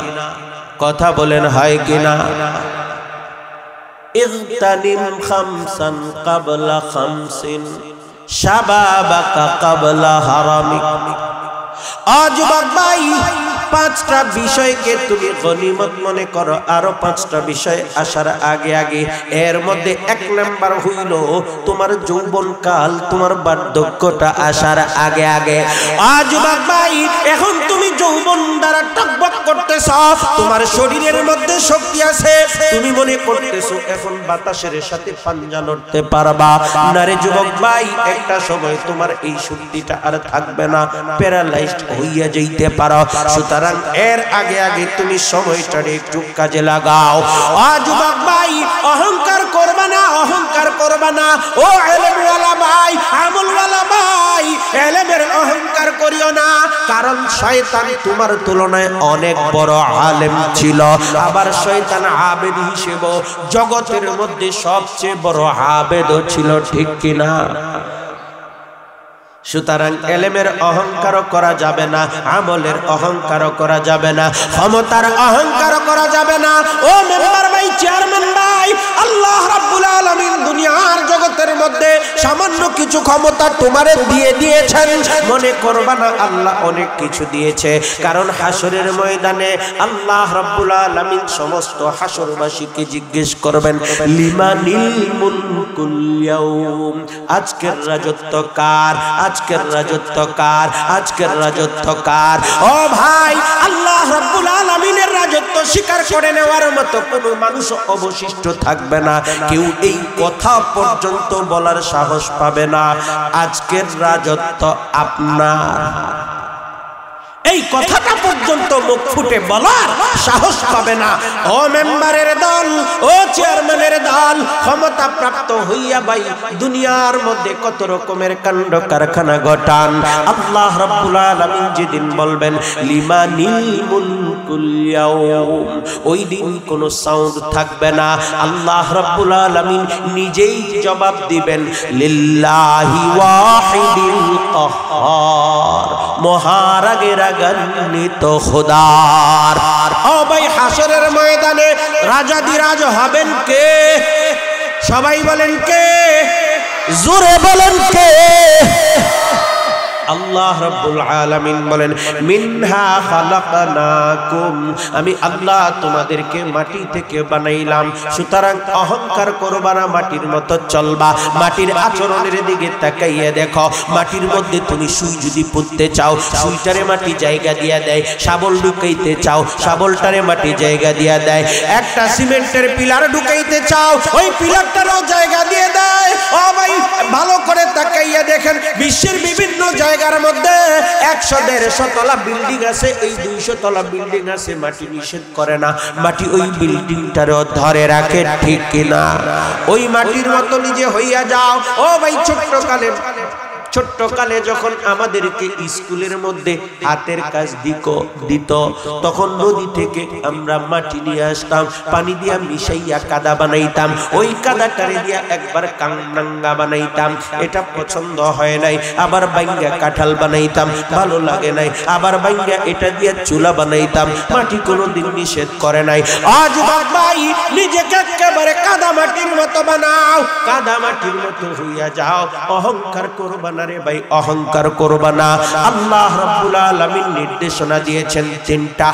কথা বলেন, হয় কিনা? ইগতানিম খামসান ক্বাবলা খামসিন শাবাবাকা ক্বাবলা হারামিক। আজ ভাই, 5টা বিষয়কে তুমি গনিমত মনে করো, আরো 5টা বিষয় আসার আগে আগে। এর মধ্যে 1 নাম্বার হইল তোমার যৌবনকাল, তোমার বার্ধক্যটা আসার আগে আগে। আজ ভাই, এখন তুমি যৌবন দ্বারা টকবক করতেছ, তোমার শরীরের মধ্যে শক্তি আছে, তুমি মনে করতেছো এখন বাতাসের সাথে পাঞ্জা লড়তে পারবা না রে যুবক ভাই। একটা সময় তোমার এই শক্তিটা আর থাকবে না, প্যারালাইজড হইয়া যাইতে পারো। সুতরাং এর আগে আগে তুমি সময়টারে একটু কাজে লাগাও। আজ ভাই, অহংকার করবা না, অহংকার করবা না। ও ইলমওয়ালা ভাই, আমলওয়ালা ভাই, ইলমের অহংকার করিও না। কারণ শয়তান তোমার তুলনায় অনেক বড় আলেম ছিল, আবার শয়তান আবেদ হিসেবে জগতের মধ্যে সবচেয়ে বড় আবেদও ছিল, ঠিক কিনা? সুতরাং ইলমের অহংকার করা যাবে না, আমলের অহংকার করা যাবে না, ক্ষমতার অহংকার করা যাবে না। ও মেম্বার ভাই, চেয়ারম্যান ভাই, আল্লাহ রাব্বুল আলামিন দুনিয়ার জগতের মধ্যে সামান্য কিছু ক্ষমতা তোমারে দিয়ে দিয়েছেন। মনে করবা না আল্লাহ অনেক কিছু দিয়েছে, কারণ হাসরের ময়দানে আল্লাহ রাব্বুল আলামিন সমস্ত হাসরবাসীকে জিজ্ঞেস করবেন, লিমানিল মুলক মুলকুল ইয়াউম। আজকের রাজত্ব কার? আজকের রাজত্ব কার? আজকের রাজত্ব কার? ও ভাই, আল্লাহ রাব্বুল আলামিনের রাজত্ব স্বীকার করে নেওয়ার মতো কোনো মানুষ অবশিষ্ট থাকবে না। কেউ এই কথা পর্যন্ত বলার সাহস পাবে না আজকের রাজত্ব আপনার। এই কথাটা পর্যন্ত মুখ ফুটে বলার সাহস পাবে না। ও মেম্বারের দল, ও চেয়ারম্যানের দল, ক্ষমতা প্রাপ্ত হইয়া ভাই দুনিয়ার মধ্যে কত রকমের কাণ্ড কারখানা ঘটান। আল্লাহ রাব্বুল আলামিন যেদিন বলবেন লিমানিল মুলকুল ইয়াউম, ওই দিন কোনো সাউন্ড থাকবে না। আল্লাহ রাব্বুল আলামিন নিজেই জবাব দিবেন লিল্লাহি ওয়াহিদিল কাহ্হার, মহারাগের গণিত খোদার। ও ভাই, হাসরের ময়দানে রাজাধিরাজ হবেন কে? সবাই বলেন কে? জোরে বলেন কে? আল্লাহ রাব্বুল আলামিন বলেন মিনহা খালাকনাকুম, আমি আল্লাহ তোমাদেরকে মাটি থেকে বানাইলাম। সুতরাং অহংকার করবা না, মাটির মতো চলবা। মাটির আচরণের দিকে তাকাইয়া দেখো। মাটির মধ্যে তুমি সুই যদি পুঁততে চাও, সুইটারে মাটি জায়গা দিয়া দেয়। শাবল ঢুকাইতে চাও, শাবলটারে মাটি জায়গা দিয়া দেয়। একটা সিমেন্টের পিলার ঢুকাইতে চাও, ওই পিলারটারও জায়গা দিয়ে দেয়। ও ভাই, ভালো করে তাকাইয়া দেখেন, বিশ্বের বিভিন্ন জায়গার মধ্যে 100-150 তলা বিল্ডিং আছে, এই 200 তলা বিল্ডিং আছে। মাটি নিষেধ করে না, মাটি ওই বিল্ডিংটারও ধরে রাখে, ঠিক কিনা? ওই মাটির মতো নিজে হইয়া যাও। ও ভাই, ছোট্টকালে যখন আমাদেরকে স্কুলের মধ্যে হাতের কাজ দিত, তখন নদী থেকে আমরা মাটি নিয়ে আসতাম, পানি দিয়া মিশাইয়া কাদা বানাইতাম। ওই কাদাটারে দিয়া একবার কাংনাঙ্গা বানাইতাম, এটা পছন্দ হয় নাই। আবার বাইঙ্গা কাঁঠাল বানাইতাম, ভালো লাগে নাই। আবার বাইঙ্গা এটা দিয়া চুলা বানাইতাম। মাটি কোনোদিন নিষেধ করে নাই। আজ ভাই, নিজেকে একেবারে কাদা মাটির মতো বানাও, কাদা মাটির মতো হইয়া যাও। অহংকার করবা না রে ভাই, অহংকার করবা না। আল্লাহ রাব্বুল আলামিন নির্দেশনা দিয়েছেন 3টা,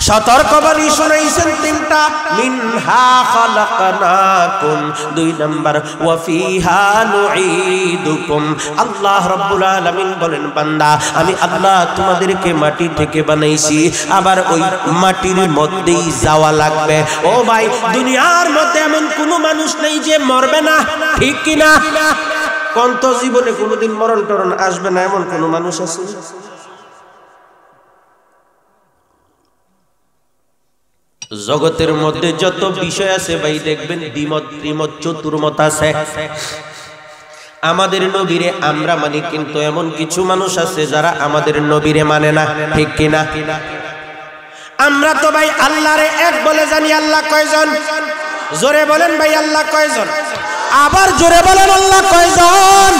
সতর্কবাণী শুনাইছেন 3টা। মিনহা খালাকনাকুম, 2 নাম্বার ওয়া ফিহা নুঈদুকুম। আল্লাহ রাব্বুল আলামিন বলেন বান্দা, আমি আল্লাহ তোমাদেরকে মাটি থেকে বানাইছি, আবার ওই মাটির মধ্যেই যাওয়া লাগবে। ও ভাই, দুনিয়ার মধ্যে এমন কোনো মানুষ নেই যে মরবে না, ঠিক কিনা? কন্ত জীবনে কোনোদিন মরণ টরণ আসবে না, এমন কোন মানুষ আছে? জগতের মধ্যে যত বিষয় আছে ভাই, দেখবেন দ্বিমত, ত্রিমত, চতুর্মত আছে। আমাদের নবীরে আমরা মানি, কিন্তু এমন কিছু মানুষ আছে যারা আমাদের নবীরে মানে না, ঠিক কিনা? আমরা তো ভাই আল্লাহরে এক বলে জানি। আল্লাহ কয়জন? জোরে বলেন ভাই, আল্লাহ কয়জন? আবার জোরে বলেন, আল্লাহ কয়জন?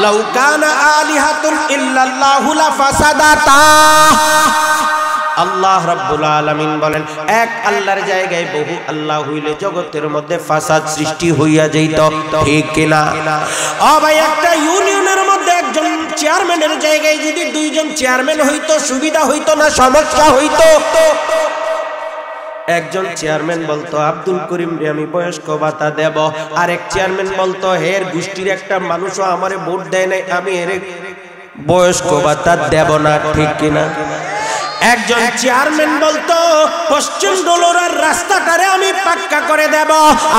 লাউ কানা আলিহাতুন ইল্লাল্লাহু লাফাসাদাতা। আল্লাহ রাব্বুল আলামিন বলেন, এক আল্লাহর জায়গায় বহু আল্লাহ হইলে জগতের মধ্যে ফাসাদ সৃষ্টি হইয়া যাইত, ঠিক কিনা? ও ভাই, একটা ইউনিয়নের মধ্যে একজন চেয়ারম্যানের জায়গায় যদি 2 জন চেয়ারম্যান হইতো, সুবিধা হইতো না সমস্যা হইতো? একজন চেয়ারম্যান বলতো আব্দুল করিম রে আমি বয়স্ক ভাতা দেব, আরেক চেয়ারম্যান বলতো হের গোষ্ঠীর একটা মানুষও আমারে ভোট দেয় নাই, আমি এর বয়স্ক ভাতা দেব না, ঠিক কিনা? একজন চেয়ারম্যান বলতো পশ্চিম ডলোরার রাস্তাটারে আমি পাক্কা করে দেব,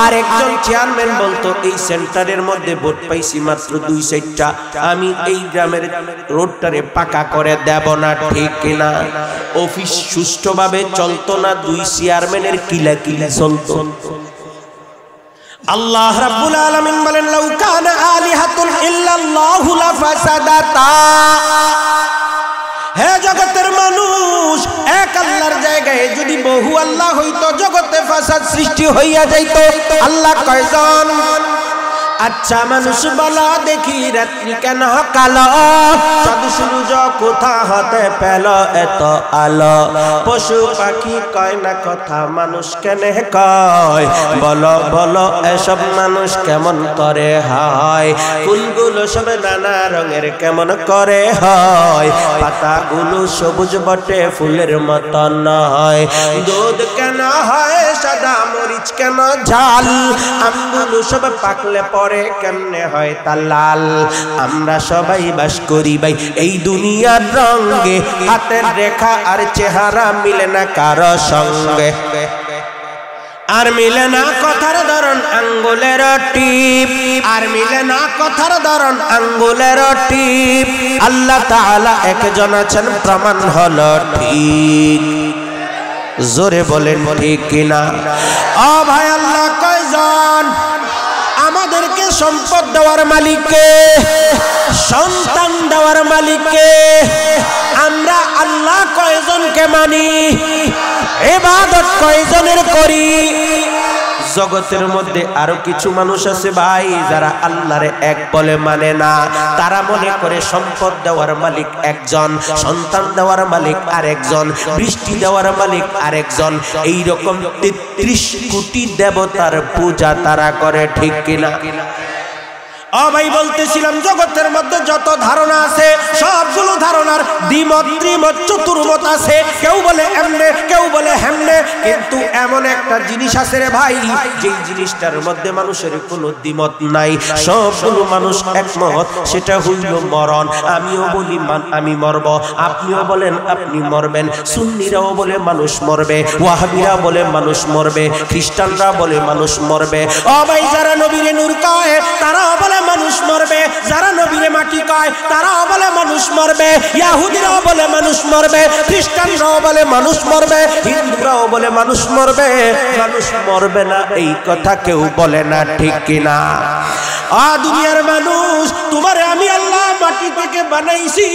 আর একজন চেয়ারম্যান বলতো এই সেন্টারের মধ্যে ভোট পাইছি মাত্র 2-4টা, আমি এই গ্রামের রোডটারে পাকা করে দেব না, ঠিক কিনা? অফিস সুষ্ঠুভাবে চলতো না, 2 চেয়ারম্যানের কিলাকিলি চলতো। আল্লাহ রাব্বুল আলামিন বলেন লাউ কানা আলিহাতুন ইল্লাল্লাহু লাফাসাদাতা। হে জগতের মানুষ, এক আল্লাহর জায়গায় যদি বহু আল্লাহ হইতো, জগতে ফাসাদ সৃষ্টি হইয়া যাইত। আল্লাহ কয়জন? আচ্ছা মানুষ বলো দেখি, রাত্রি কেন কালো? চাঁদ সূর্য কোথা হতে পেল এত আলো? পশু পাখি কয় না কথা, মানুষ কেন কয়? বলো বলো এসব মানুষ কেমন করে হয়? ফুলগুলো সব নানা রঙের কেমন করে হয়? পাতাগুলো সবুজ বটে ফুলের মতো নয়। দুধ কেন হয় সাদা, মরিচ কেন ঝাল, আমগুলো সব পাকলে পরে কেমনে হয় তা লাল। আমরা সবাই বাস করি ভাই এই দুনিয়ার রঙে, হাতের রেখা আর চেহারা মিলে না কারো সঙ্গে, আর মিলে না কথার ধরন আঙ্গুলের টিপ, আর মিলে না কথার ধরন আঙ্গুলের টিপ। আল্লাহ তাআলা একজন আছেন প্রমাণ হলো ঠিক। জোরে বলেন ঠিক কিনা? ও ভাই আল্লাহ কয়জন? আমাদেরকে সম্পদ দেওয়ার মালিককে, সন্তান দেওয়ার মালিককে। আমরা আল্লাহ কয়জনকে মানি, ইবাদত কয়জনের করি? জগতের মধ্যে আরো কিছু মানুষ আছে ভাই যারা আল্লাহরে এক বলে মানে না। তারা মনে করে সম্পদ দেওয়ার মালিক একজন, সন্তান দেওয়ার মালিক আরেকজন, বৃষ্টি দেওয়ার মালিক আরেকজন। এইরকম ৩৩ কোটি দেবতার পূজা তারা করে, ঠিক কিনা? ও ভাই বলতেছিলাম জগতের মধ্যে যত ধারণা আছে সবগুলো ধারণার দ্বিমত ত্রিমত চতুর্মত আছে। কেউ বলে এমনে, কেউ বলে হেমনে, কিন্তু এমন একটা জিনিস আছে রে ভাই যেই জিনিসটার মধ্যে মানুষের কোনো দ্বিমত নাই, সবগুলো মানুষ একমত, সেটা হইল মরণ। আমিও বলি আমি মরব, আপনিও বলেন আপনি মরবেন, সুন্নিরাও বলে মানুষ মরবে, ওয়াহাবিরা বলে মানুষ মরবে, খ্রিস্টানরা বলে মানুষ মরবে। ও ভাই যারা নবীরে নূর কয় তারাও বলে মানুষ মরবে, যারা নবীরে মাটি কয় তারাও বলে মানুষ মরবে, ইহুদিরাও বলে মানুষ মরবে, খ্রিস্টানরাও বলে মানুষ মরবে, হিন্দুরাও বলে মানুষ মরবে। মানুষ মরবে না এই কথা কেউ বলে না, ঠিক কিনা? দুনিয়ার মানুষ, তোমারে আমি আল্লাহ মাটি থেকে বানাইছি,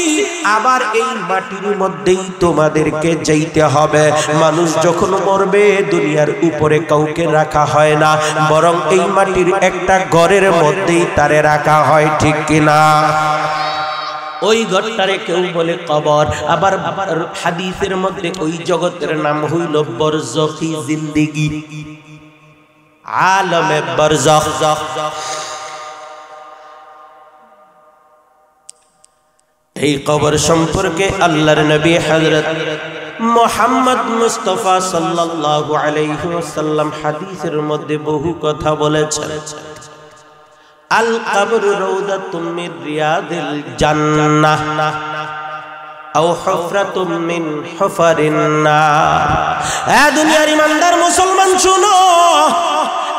আবার এই মাটির মধ্যেই তোমাদেরকে যাইতে হবে। মানুষ যখন মরবে দুনিয়ার উপরে কাউকে রাখা হয় না, বরং এই মাটির একটা ঘরের মধ্যেই তারে রাখা হয়, ঠিক কিনা? ওই ঘরটারে কেউ বলে কবর। আবার হাদিসের মধ্যে ওই জগতের নাম হইল বরজখী জিন্দেগি, আলমে বরজখ। এই কবর সম্পর্কে আল্লাহর নবী হযরত মুহাম্মদ মুস্তাফা সাল্লাল্লাহু আলাইহি ওয়াসাল্লাম হাদিসের মধ্যে বহু কথা বলেছেন। আল কবর রাউদাতুম মিন রিয়াদিল জান্নাহ আও হুফরাতুম মিন হুফারিন নার। দুনিয়ার ইমানদার মুসলমান শুনো,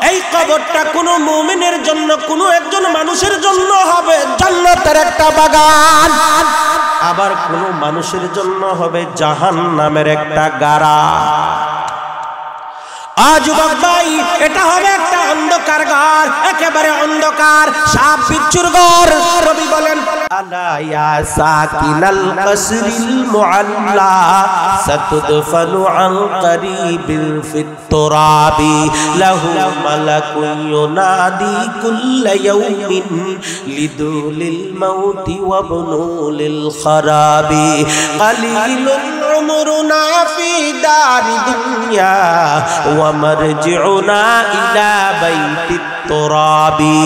এই কবরটা কোনো মুমিনের জন্য, কোনো একজন মানুষের জন্য হবে জান্নাতের একটা বাগান, আবার কোনো মানুষের জন্য হবে জাহান্নামের একটা গাড়া। যুবক ভাই, এটা হবে একটা অন্ধকার ঘর, একেবারে অন্ধকার, সাপ বিচ্ছুর ঘর। কবি বলেন আলা ইয়া সাকিনাল কসরিল মুআল্লা সাতুদফানু আন করিবিল ফিত তুরাবি লাহু মালাকুন ইউনাদি কুল্লা ইয়াউমিন লিদুলিল মাউতি ওয়া বুনুলিল খারাবি কালিলুন উমরুনা ফি দারি দুনিয়া ওয়া মারজিউনা ইলা বাইতিত তুরাবি।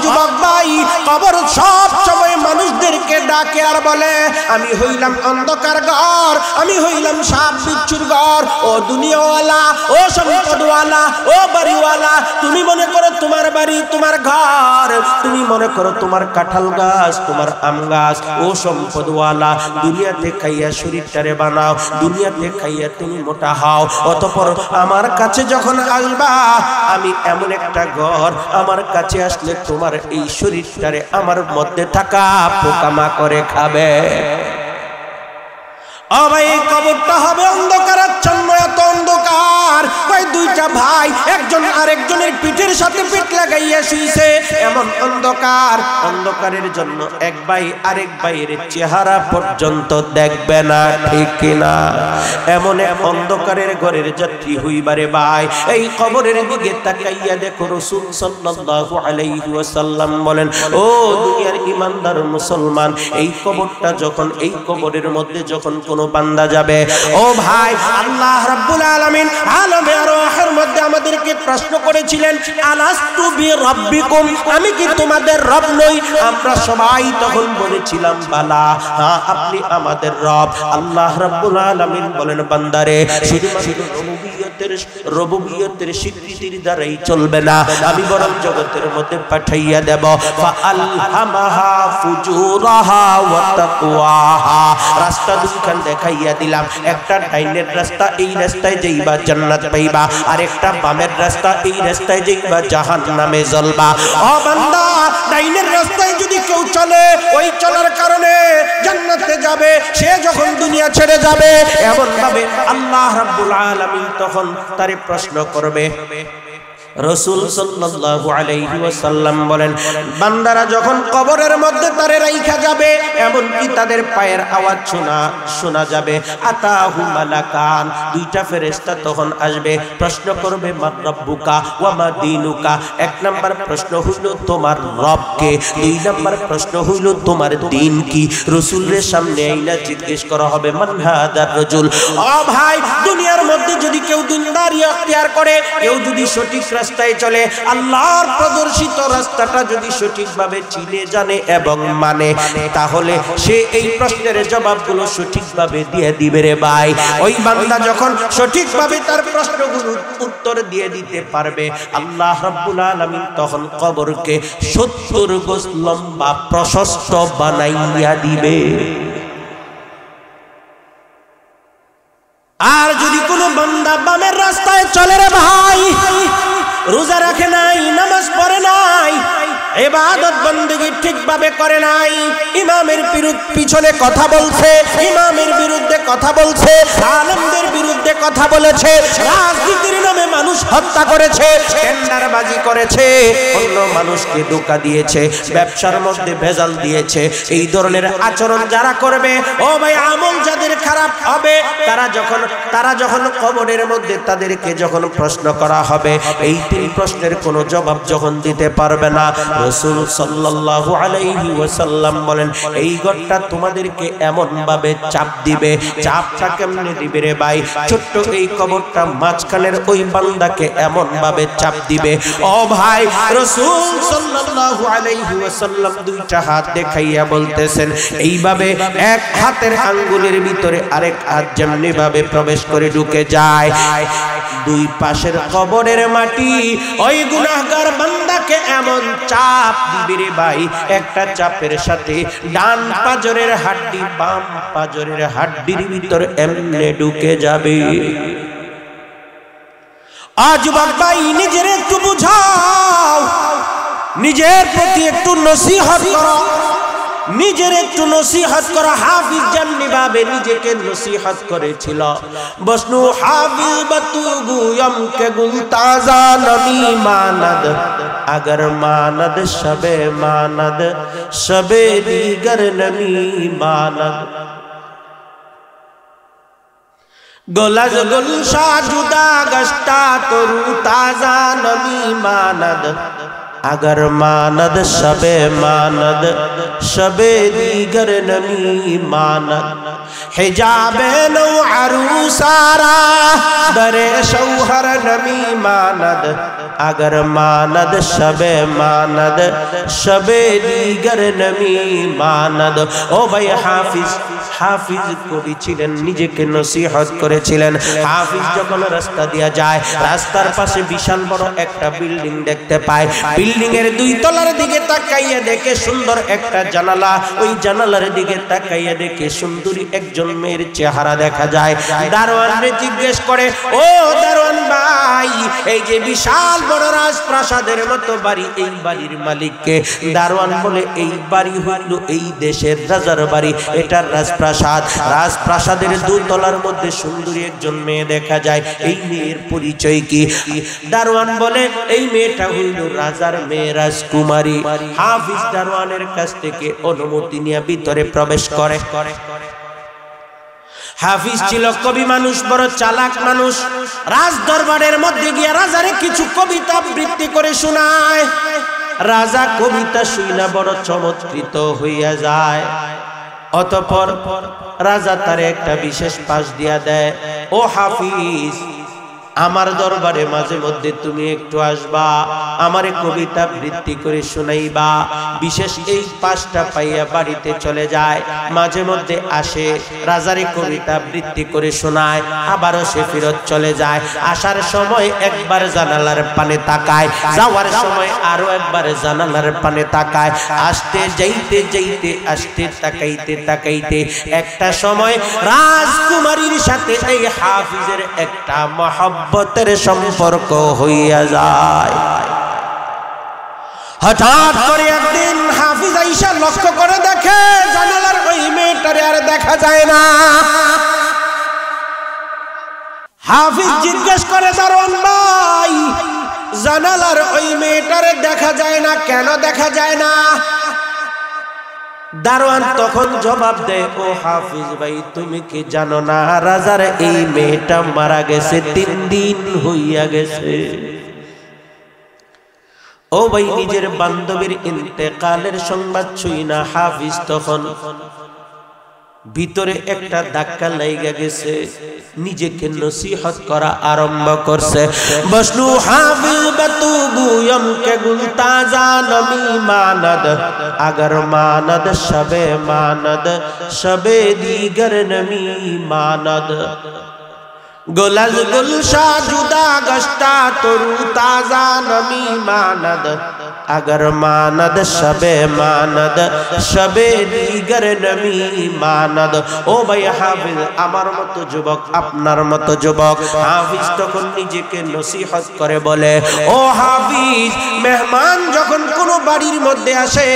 যুবক ভাই, কবর সব সময় মানুষদেরকে ডাকে আর বলে আমি হইলাম অন্ধকার ঘর, আমি হইলাম সাপ বিচ্ছুর ঘর। ও দুনিয়াওয়ালা, ও সম্পদওয়ালা, ও বাড়িওয়ালা, তুমি মনে করো তোমার বাড়ি, তোমার ঘর, তুমি মনে করো তোমার কাঁঠাল গাছ, তোমার আম গাছ। ও সম্পদওয়ালা, দুনিয়াতে খাইয়া শরীরটারে বানাও, দুনিয়াতে খাইয়া তুমি মোটা হও, অতঃপর আমার কাছে যখন আসবা আমি এমন একটা ঘর, আমার কাছে আসলে তোমার এই শরীরটারে আমার মধ্যে থাকা পোকামাকড়ে খাবে। ভাই, কবরটা হবে অন্ধকারাচ্ছন্ন, এত অন্ধকার। ভাই, দুইটা ভাই একজন আরেকজনের পিঠের সাথে পিঠ লাগাইয়া শুইছে, এমন অন্ধকার। অন্ধকারের জন্য এক ভাই আরেক ভাইয়ের চেহারা পর্যন্ত দেখবে না, ঠিক কিনা? এমন এক অন্ধকারের ঘরের যাত্রী হইবারে ভাই, এই কবরের দিকে তাকাইয়া দেখো রাসূল সাল্লাল্লাহু আলাইহি ওয়াসাল্লাম বলেন, ও দুনিয়ার ইমানদার মুসলমান, এই কবরটা যখন, এই কবরের মধ্যে যখন কোন বান্দা যাবে, ও ভাই, আল্লাহ রাব্বুল আলামিন আলামে আরওয়াহের মধ্যে আমাদেরকে প্রশ্ন করেছিলেন, আলাস্তু বিরাব্বিকুম, আমি কি তোমাদের রব নই? আমরা সবাই তখন বলেছিলাম বালা, হ্যাঁ আপনি আমাদের রব। আল্লাহ রাব্বুল আলামিন বলেন, বান্দারে শুধুমাত্র রুবুবিয়ত রুবুবিয়তের স্বীকৃতির দ্বারাই চলবে না, আমি বরং জগতের মধ্যে পাঠাইয়া দেব ফাআলহামাহা ফুজুরাহা ওয়া তাকওয়াহা। রাস্তা দুইখান দেখাইয়া দিলাম, একটা ডাইনের রাস্তা, এই রাস্তায় যাইবা জান্নাত পাইবা, আর একটা বামের রাস্তা, এই রাস্তায় যাইবা জাহান্নামে জ্বলবা। ও বান্দা, ডাইনের রাস্তায় যদি কেউ চলে, ওই চলার কারণে জান্নাতে যাবে, সে যখন দুনিয়া ছেড়ে যাবে এমন ভাবে আল্লাহ রাব্বুল আলামিন তখন তারে প্রশ্ন করবে। রাসূল সাল্লাল্লাহু আলাইহি ওয়াসাল্লাম বলেন, বান্দারা যখন কবরের মধ্যে তারে রাইখা যাবে, এমন কি তাদের পায়ের আওয়াজ শোনা যাবে। আতাহু মালাকান, দুইটা ফেরেশতা তখন আসবে, প্রশ্ন করবে মান রাব্বুকা ওয়া মা দীনুকা। এক নাম্বার প্রশ্ন হইল তোমার রব কে, দুই নাম্বার প্রশ্ন হইল তোমার দ্বীন কি। রাসূলের সামনে আইনা জিজ্ঞেস করা হবে মান হাদার রাজুল। ও ভাই, দুনিয়ার মধ্যে যদি কেউ দিনদারি ইখতিয়ার করে, কেউ যদি সঠিক রাস্তায় চলে, আল্লাহর প্রদর্শিত রাস্তাটা যদি সঠিকভাবে চিনে জানে এবং মানে, তাহলে সে এই প্রশ্নের জবাবগুলো সঠিকভাবে দিয়ে দিবে রে ভাই। ওই বান্দা যখন সঠিকভাবে তার প্রশ্নগুলোর উত্তর দিয়ে দিতে পারবে, আল্লাহ রাব্বুল আলামিন তখন কবরকে 70 গজ লম্বা প্রশস্ত বানাইয়া দিবে। আর যদি কোনো বান্দা বামের রাস্তায় চলে রে ভাই, রোজা রাখে নাই, নামাজ পড়ে নাই, ইবাদত বندگی ঠিকভাবে করে নাই, ইমামের পিছনে কথা বলছে, ইমামের বিরুদ্ধে কথা বলছে, আলেমদের বিরুদ্ধে কথা বলেছে, রাজনীতির নামে মানুষ হত্যা করেছে, টেন্ডারবাজি করেছে, অন্য মানুষকে ধোঁকা দিয়েছে, ব্যবসার মধ্যে ভেজাল দিয়েছে, এই ধরনের আচরণ যারা করবে, ও ভাই, আমল যাদের খারাপ হবে, তারা যখন কবরের মধ্যে তাদেরকে যখন প্রশ্ন করা হবে, এই তিন প্রশ্নের কোনো জবাব যখন দিতে পারবে না, রাসূল সাল্লাল্লাহু আলাইহি ওয়াসাল্লাম বলেন, এই ঘরটা তোমাদেরকে এমন ভাবে চাপ দিবে। চাপটা কেমনে দিবে রে ভাই? ছোট্ট এই কবরটা মাঝখানের ওই বান্দাকে এমন ভাবে চাপ দিবে। ও ভাই, রাসূল সাল্লাল্লাহু আলাইহি ওয়াসাল্লাম দুইটা হাত দেখাইয়া বলতেছেন, এইভাবে এক হাতের আঙ্গুলের ভিতরে আরেক হাত যেমনি ভাবে প্রবেশ করে ঢুকে যায়, দুই পাশের কবরের মাটি ওই গুনাহগার বান্দাকে এমন চাপ দিবে রে ভাই, একটা চাপের সাথে ডান পাজরের হাড্ডি বাম পাজরের হাড্ডির ভিতর এমনে ঢুকে যাবে। আজ ভাই, নিজের একটু বুঝাও, নিজের প্রতি একটু নসিহত করো, নিজের একটু নসিহত করো। হাফিজ যেমনি ভাবে নিজেকে নসিহত করেছিল, বসনু হাফিজ বতু গুয়ম কে গুল তাজা নমি মানদ, अगर मानद शबे दीगर नमी मानद, गोलज गुलशा जुदा गश्ता तरू ताजा नमी मानद, अगर मानद शबे दीगर नमी मानद, हिजाबे नो अरूसारा दरे शौहर नमी मानद, अगर मानद शबे दीगर नमी मानद। ओ भाई, হাফিজ কবি ছিলেন, নিজেকে নসিহত করেছিলেন। হাফিজ যখন রাস্তা দিয়া যায়, রাস্তার পাশে বিশাল বড় একটা বিল্ডিং দেখতে পায়, বিল্ডিং এর দুই তলার দিকে তাকাইয়া দেখে সুন্দর একটা জানালা, ওই জানালার দিকে তাকাইয়া দেখে সুন্দরী একজন মেয়ের চেহারা দেখা যায়। দারোয়ানরে জিজ্ঞেস করে, ও দারোয়ান ভাই, এই যে বিশাল বড় রাজপ্রাসাদের মতো বাড়ি, এই বাড়ির মালিককে? দারোয়ান বলে, এই বাড়ি হইল এই দেশের রাজার বাড়ি, এটার রাজপ্রাসাদ। রাজপ্রাসাদের দুতলার মধ্যে সুন্দরী একজন মেয়ে দেখা যায়, এই মেয়ের পরিচয় কি? দারোয়ান বলে, এই মেয়েটা হইল রাজার মেয়ে, রাজকুমারী। হাফিজ দারোয়ানের কাছ থেকে অনুমতি নিয়ে ভিতরে প্রবেশ করে। হাফিজ ছিল কবি মানুষ, বড় চালাক মানুষ। রাজ দরবারের মধ্যে গিয়া রাজারে কিছু কবিতা আবৃত্তি করে শোনায়। রাজা কবিতা শুইনা বড় চমৎকৃত হইয়া যায়। অতঃপর রাজা তারে একটা বিশেষ পাশ দিয়া দেয়, ও হাফিজ, আমার দরবারে মাঝে মধ্যে তুমি একটু আসবা, আমারে কবিতা বৃত্তি করে শোনাইবা। বিশেষ এই 5টা পাইয়া বাড়িতে চলে যায়, মাঝে মধ্যে আসে, রাজারে কবিতা বৃত্তি করে শোনায়, আবারও সে ফেরত চলে যায়। আসার সময় একবার জানালার পানে তাকায়, যাওয়ার সময় আরো একবার জানালার পানে তাকায়। আসতে যাইতে যাইতে, আসতে তাকাইতে তাকাইতে একটা সময় রাজকুমারীর সাথে এই হাফিজের একটা মহব্বতের সম্পর্ক হইয়া যায়। হঠাৎ করে একদিন হাফিজ আয়েশা লক্ষ্য করে দেখে জানালার ওই মেয়েটারে আর দেখা যায় না। হাফিজ জিজ্ঞেস করে, দারোয়ান ভাই, জানালার ওই মেয়েটারে দেখা যায় না, কেন দেখা যায় না? দারোয়ান তখন জবাব দেয়, ও হাফিজ ভাই, তুমি কি জানো না রাজার এই মেয়েটা মারা গেছে, 3 দিন হইয়া গেছে। ও ভাই, নিজের বান্ধবীর ইন্তেকালের সংবাদ শুই না হাফিজ তখন ভিতরে একটা ধাক্কা লাইগা গেছে, নিজেকে নসিহত করা আরম্ভ করছে। বসলু হাফিজ বতুগুয়ম কে গুলতা জানমি মানদ, अगर मानद शबे मानद शबे दीगर नमी मानद, गुलज गुलशा जुदा गश्ता तरू ताजा नमी मानद, अगर मानद शबे मानद शबे दीगर नमी मानद। ও ভাই হাফিজ, আমার মতো যুবক, আপনার মতো যুবক। হাফিজ তখন নিজেকে নসিহত করে বলে, ও হাফিজ, মেহমান যখন কোনো বাড়ির মধ্যে আসে,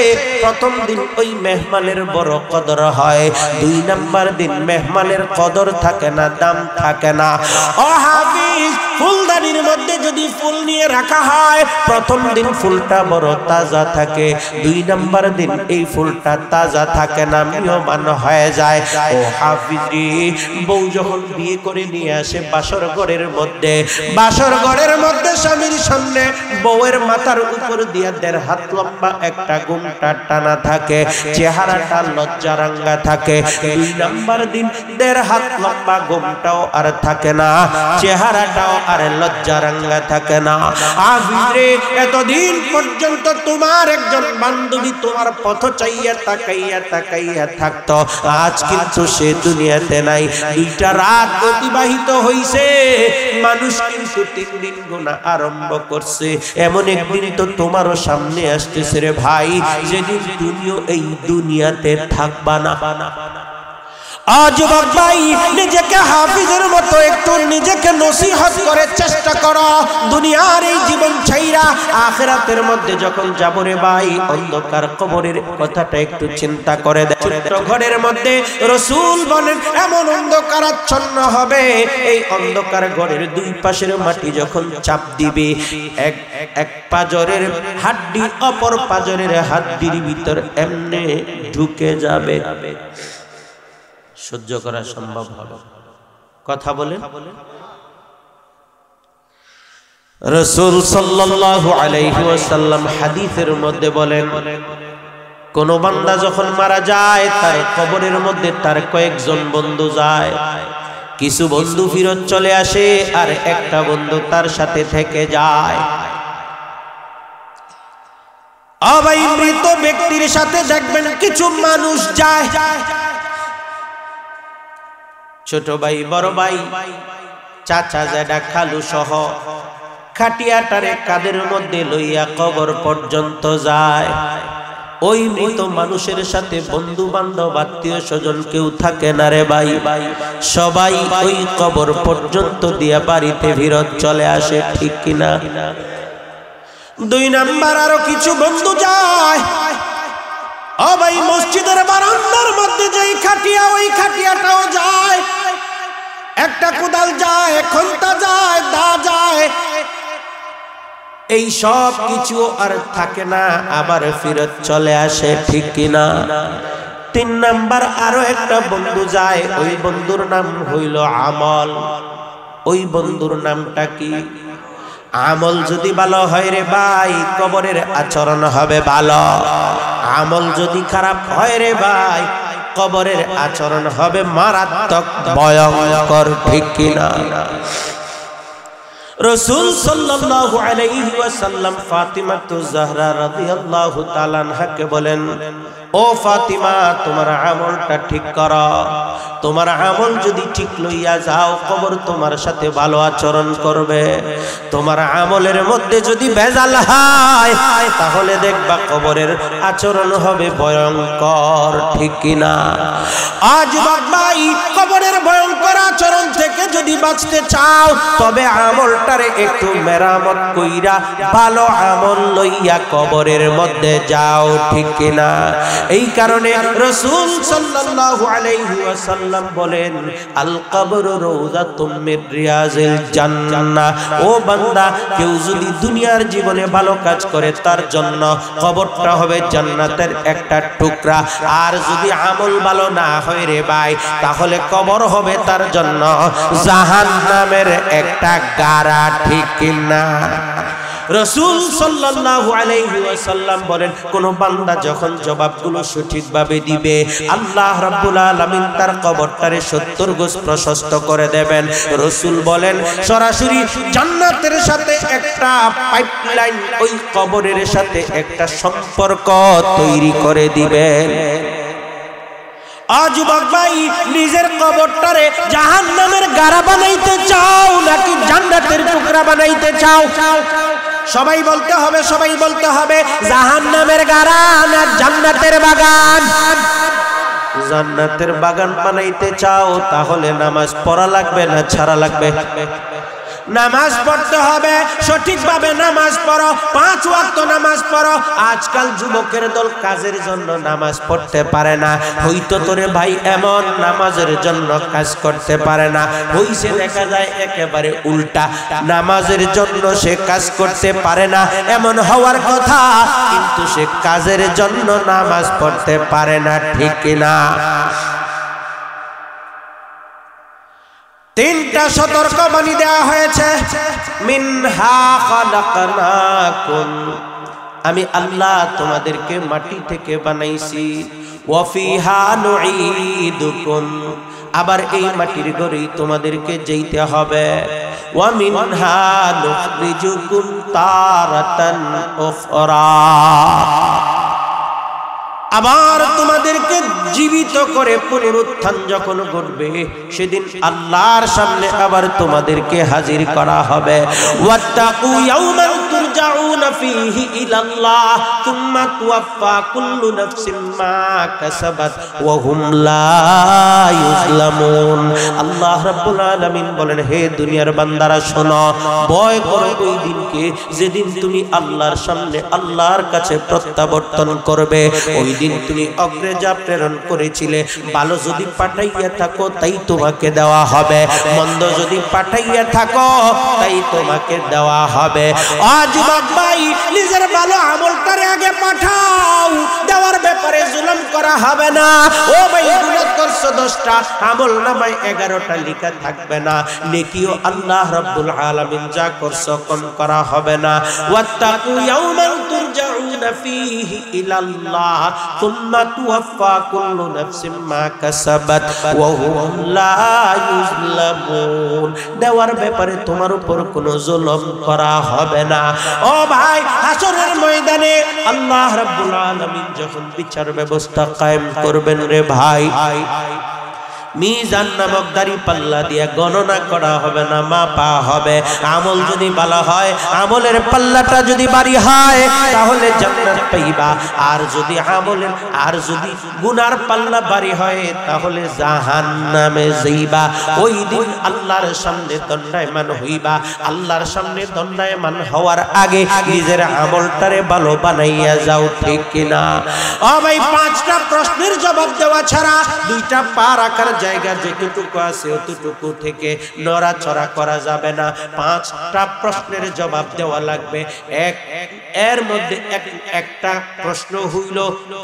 প্রথম দিন ওই মেহমানের বড় কদর হয়, 2 নাম্বার দিন মেহমানের কদর থাকে না, দাম থাকে না। ও হাফিজ, ফুলদানির মধ্যে যদি ফুল নিয়ে রাখা হয়, প্রথম দিন ফুলটা বড় তাজা থাকে, 2 নাম্বার দিন এই ফুলটা তাজা থাকে না, ম্রিয়মাণ হয়ে যায়। ও হাফিজ রে, বউ যখন বিয়ে করে নিয়ে আসে বাসর ঘরের মধ্যে, বাসর ঘরের মধ্যে স্বামীর সামনে বউয়ের মাথার উপর দিয়ে 1.5 হাত লম্বা একটা ঘোমটা টানা থাকে, চেহারাটা লজ্জারাঙ্গা থাকে। 2 নাম্বার দিন 1.5 হাত লম্বা ঘোমটাও আর থাকে না, চেহারাটাও আর লজ্জারাঙ্গা থাকে না। হাফিজ রে, এতদিন পর্যন্ত তোমার একজন বান্ধবী তোমার পথ চাইয়া তাকাইয়া তাকাইয়া থাকতো, আজ কিন্তু সে দুনিয়াতে নাই। 2টা রাত অতিবাহিত হইছে, মানুষ কিন্তু 3 দিন গুনাহ আরম্ভ করছে। এমন একদিন তো তোমারও সামনে আসতেছে রে ভাই, যেদিন তুমিও এই দুনিয়াতে থাকবা না। আজ ভাই, নিজেকে হাফিজের মতো একটু নিজেকে নসিহত করে চেষ্টা করো। দুনিয়ার এই জীবন ছাইরা আখিরাতের মধ্যে যখন যাব রে ভাই, অন্ধকার কবরের কথাটা একটু চিন্তা করে দেখ। ছোট্ট ঘরের মধ্যে রাসূল বলেন এমন অন্ধকারাচ্ছন্ন হবে, এই অন্ধকার ঘরের 2 পাশের মাটি যখন চাপ দিবে, এক পাজরের হাড্ডি অপর পাজরের হাড্ডির ভিতর এমনে ঢুকে যাবে, সহ্য করা সম্ভব হবে? কথা বলে রাসূল সাল্লাল্লাহু আলাইহি ওয়াসাল্লাম হাদিসের মধ্যে বলেন, কোন বান্দা যখন মারা যায়, তার কবরের মধ্যে তার কয়েকজন বন্ধু যায়, কিছু বন্ধু ফিরত চলে আসে, আর একটা বন্ধু তার সাথে থেকে যায়। আবার মৃত ব্যক্তির সাথে দেখবেন কিছু মানুষ যায়, ছোট ভাই, বড় ভাই, চাচা, জ্যাঠা, খালু সহ খাটিয়াটারে কাদের মধ্যে লইয়া কবর পর্যন্ত যায়। ওই মৃত মানুষের সাথে বন্ধু বান্ধব আত্মীয় স্বজন কেউ থাকে না রে ভাই, সবাই ওই কবর পর্যন্ত দিয়া বাড়িতে ফিরত চলে আসে, ঠিক কিনা? 2 নাম্বার আরো কিছু বন্ধু যায়, ও ভাই, মসজিদের বারান্দার মধ্যে যেই খাটিয়া, ওই খাটিয়াটাও যায়, একটা কোদাল যায়, খন্তা যায়, দা যায়, এই সব কিছু আর থাকে না, আবার ফিরত চলে আসে, ঠিক কিনা? 3 নাম্বার আরো একটা বন্ধু যায়, ওই বন্ধুর নাম হইল আমল। ওই বন্ধুর নামটা কি? আমল যদি ভালো হয় রে ভাই, কবরের আচরণ হবে ভালো। আমল যদি খারাপ হয় রে ভাই, কবরের আচরণ হবে মারাত্মক ভয়ঙ্কর, ঠিক কিনা? রাসূল সাল্লাল্লাহু আলাইহি ওয়াসাল্লাম ফাতিমাতু জাহরা রাদিয়াল্লাহু তাআলা আনহাকে বলেন, ও ফাতিমা, তোমার আমলটা ঠিক করো। তোমার আমল যদি ঠিক লইয়া যাও, কবর তোমার সাথে ভালো আচরণ করবে। তোমার আমলের মধ্যে যদি ভেজাল হয়, তাহলে দেখবা কবরের আচরণ হবে ভয়ঙ্কর, ঠিক কিনা? আজ ভাই, কবরের ভয়ঙ্কর আচরণ থেকে যদি বাঁচতে চাও, তবে আমলটারে একটু মেরামত কইরা ভালো আমল লইয়া কবরের মধ্যে যাও, ঠিক কিনা? এই কারণে রাসূল সাল্লাল্লাহু আলাইহি ওয়াসাল্লাম বলেন, আল কবরু রাউযাতুম মির রিয়াজিল জান্নাহ। ও বান্দা, কেউ যদি দুনিয়ার জীবনে ভালো কাজ করে, তার জন্য কবরটা হবে জান্নাতের একটা টুকরা। আর যদি আমল ভালো না হয় রে ভাই, তাহলে কবর হবে তার জন্য জাহান্নামের একটা গাড়া, ঠিক কিনা? রাসূল সাল্লাল্লাহু আলাইহি ওয়াসাল্লাম বলেন, কোন বান্দা যখন জবাবগুলো সঠিকভাবে দিবে, আল্লাহ রাব্বুল আলামিন তার কবরটারে 70 গজ প্রশস্ত করে দেবেন। রাসূল বলেন, সরাসরি জান্নাতের সাথে একটা পাইপলাইন ওই কবরের সাথে একটা সম্পর্ক তৈরি করে দিবেন। আজ ভাই, নিজের কবরটারে জাহান্নামের গাড়া বানাইতে চাও নাকি জান্নাতের টুকরা বানাইতে চাও? সবাই বলতে হবে, সবাই বলতে হবে, জাহান্নামের গাড়া না জান্নাতের বাগান? জান্নাতের বাগান বানাইতে চাও, তাহলে নামাজ পড়া লাগবে না ছাড়া লাগবে? নামাজ পড়তে হবে, সঠিকভাবে নামাজ পড়ো, 5 ওয়াক্ত নামাজ পড়ো। আজকাল যুবকের দল কাজের জন্য নামাজ পড়তে পারে না। হয়তো তোরে ভাই এমন নামাজের জন্য কাজ করতে পারে না, হইছে দেখা যায় একেবারে উল্টা, নামাজের জন্য সে কাজ করতে পারে না এমন হওয়ার কথা, কিন্তু সে কাজের জন্য নামাজ পড়তে পারে না, ঠিক কিনা? 3টা সতর্কবাণী দেওয়া হয়েছে। মিনহা খালাকনাকুম, আমি আল্লাহ তোমাদেরকে মাটি থেকে বানাইছি। ওয়া ফিহা নুঈদুকুম, আবার এই মাটির ঘরেই তোমাদেরকে যেতে হবে। ওয়া মিনহা নুখরিজুকুম তারাতান উখরা, আবার তোমাদেরকে জীবিত করে পুনরুত্থান যখন ঘটবে, সেদিন আল্লাহর সামনে আবার তোমাদেরকে হাজির করা হবে। ওয়াত্তাকু ইয়াওমান তুরজাউনা ফীহি ইলাল্লাহ সুম্মা তুওয়াফা কুল্লু নাফসিন মা কাসাবাত ওয়া হুম লা ইউজলামুন। আল্লাহ রাব্বুল আলামিন বলেন, হে দুনিয়ার বান্দারা শোনো, ভয় করো ওই দিনকে যেদিন তুমি আল্লাহর সামনে আল্লাহর কাছে প্রত্যাবর্তন করবে। ওই দিন তুমি অগ্রে যা প্রেরণ করেছিলে, ভালো যদি পাঠাইয়া থাকো তাই তোমাকে দেওয়া হবে, মন্দ যদি পাঠাইয়া থাকো তাই তোমাকে দেওয়া হবে। আজ ভাই, নিজের ভালো আমলটারে আগে পাঠাও, দেওয়ার ব্যাপারে জুলুম করা হবে না। ও ভাই, গুনাহ করছো 10টা, আমল নামায় 11টা লেখা থাকবে না, নেকিও আল্লাহ রাব্বুল আলামিন যা করছো কম করা হবে না। ওয়াত্তাকু ইয়াওমান তুরজাউনা ফীহি ইলাল্লাহ সুম্মা তুওয়াফা কুল্লু নাফসিন মা কাসাবাত ওয়া হুম লা ইউজলামুন, দেওয়ার ব্যাপারে তোমার উপর কোনো জুলুম করা হবে না। ও ভাই, হাসরের ময়দানে আল্লাহ রাব্বুল আলামিন যখন বিচার ব্যবস্থা কায়েম করবেন রে ভাই, মিজান নামক দাড়ি পাল্লা দিয়ে গণনা করা হবে না, মাপা হবে। আমল যদি ভালো হয়, আমলের পাল্লাটা যদি ভারী হয়, তাহলে জান্নাত পাইবা। আর যদি গুনার পাল্লা ভারী হয়, তাহলে জাহান্নামে যাইবা। ওই দিন আল্লাহর সামনে দণ্ডায়মান হইবা। আল্লাহর সামনে দণ্ডায়মান হওয়ার আগে নিজের আমলটারে ভালো বানাইয়া যাও, ঠিক কিনা? ও ভাই, 5টা প্রশ্নের জবাব দেওয়া ছাড়া 2টা পা রাখার জায়গা যতটুকু আছে অতটুকু থেকে নড়াচড়া করা যাবে না। 5টা প্রশ্নের জবাব দেওয়া লাগবে। এর মধ্যে একটা প্রশ্ন হইল,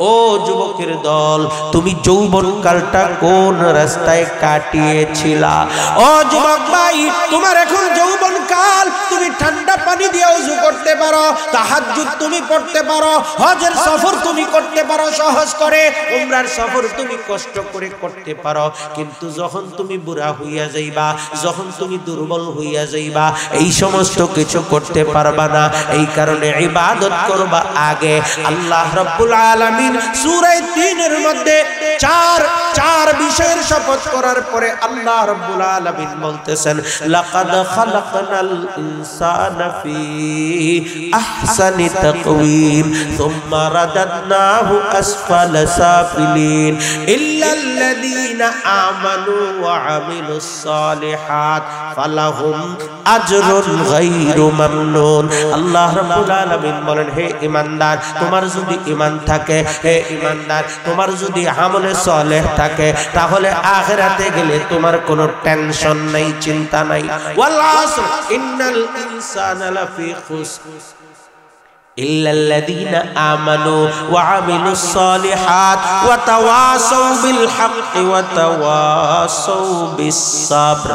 ও যুবকের দল, তুমি যৌবনকালটা কোন রাস্তায় কাটিয়েছিলা? ও যুবক ভাই, তোমার এখন যৌবনকাল চাল তুমি ঠান্ডা পানি দিয়ে ওযু করতে পারো, তাহাজ্জুদ তুমি পড়তে পারো, হজের সফর তুমি করতে পারো সহজ করে, উমরার সফর তুমি কষ্ট করে করতে পারো, কিন্তু যখন তুমি বুড়া হইয়া যাইবা, যখন তুমি দুর্বল হইয়া যাইবা, এই সমস্ত কিছু করতে পারবা না। এই কারণে ইবাদত করবা আগে। আল্লাহ রাব্বুল আলামিন সূরা ৩ এর মধ্যে চার বিষয়ের শপথ করার পরে আল্লাহ রাব্বুল আলামিন বলতেছেন, লাকাদ খালাকনাল ইনসানা ফি আহসানি তাকওয়িম সুম্মা রাদাদনাহু আসফালা সাফিলিন ইল্লাল্লাযীনা আমানু ওয়া আমিলুস সালিহাত ফালাহুম আজরুন গায়রু মামনুন। আল্লাহ রাব্বুল আলামিন বলেন, হে ঈমানদার, তোমার যদি ঈমান থাকে, হে ঈমানদার, তোমার যদি আমলে সালেহ থাকে, তাহলে আখিরাতে গেলে তোমার কোনো টেনশন নাই, চিন্তা নাই। ওয়াল আসর ইন্নাল ইনসানা লাফি খুসর ইল্লাল্লাযীনা আমানু ওয়া আমিলুস সালিহাত ওয়া তাওয়াসাউ বিল হাক্কি ওয়া তাওয়াসাউ বিস সাবর।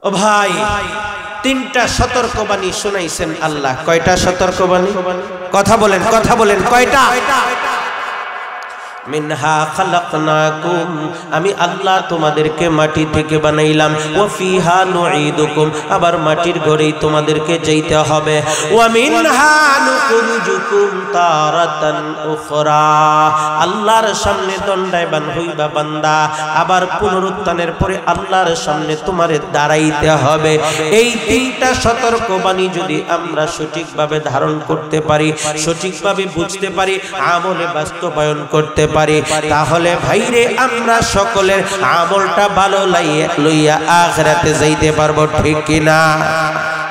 ও ভাই, তিনটা সতর্কবাণী শুনাইছেন আল্লাহ। কয়টা সতর্কবাণী? কথা বলেন, কথা বলেন, কয়টা? মিনহা খালাকনাকুম, আমি আল্লাহ তোমাদেরকে মাটি থেকে বানাইলাম, ওয়া ফিহা নুঈদুকুম, আবার মাটির ঘরেই তোমাদেরকে যাইতে হবে, ওয়া মিনহা নুখরিজুকুম তারাতান উখরা, আল্লাহর সামনে দণ্ডায়মান হইবা বান্দা, আবার পুনরুত্থানের পরে আল্লাহর সামনে তোমারে দাঁড়াইতে হবে। এই তিনটা সতর্কবাণী যদি আমরা সঠিকভাবে ধারণ করতে পারি, সঠিকভাবে বুঝতে পারি, আমলে বাস্তবায়ন করতে পারি, তাহলে ভাইরে আমরা সকলের আমলটা ভালো লইয়া আখিরাতে যাইতে পারবো, ঠিক কিনা?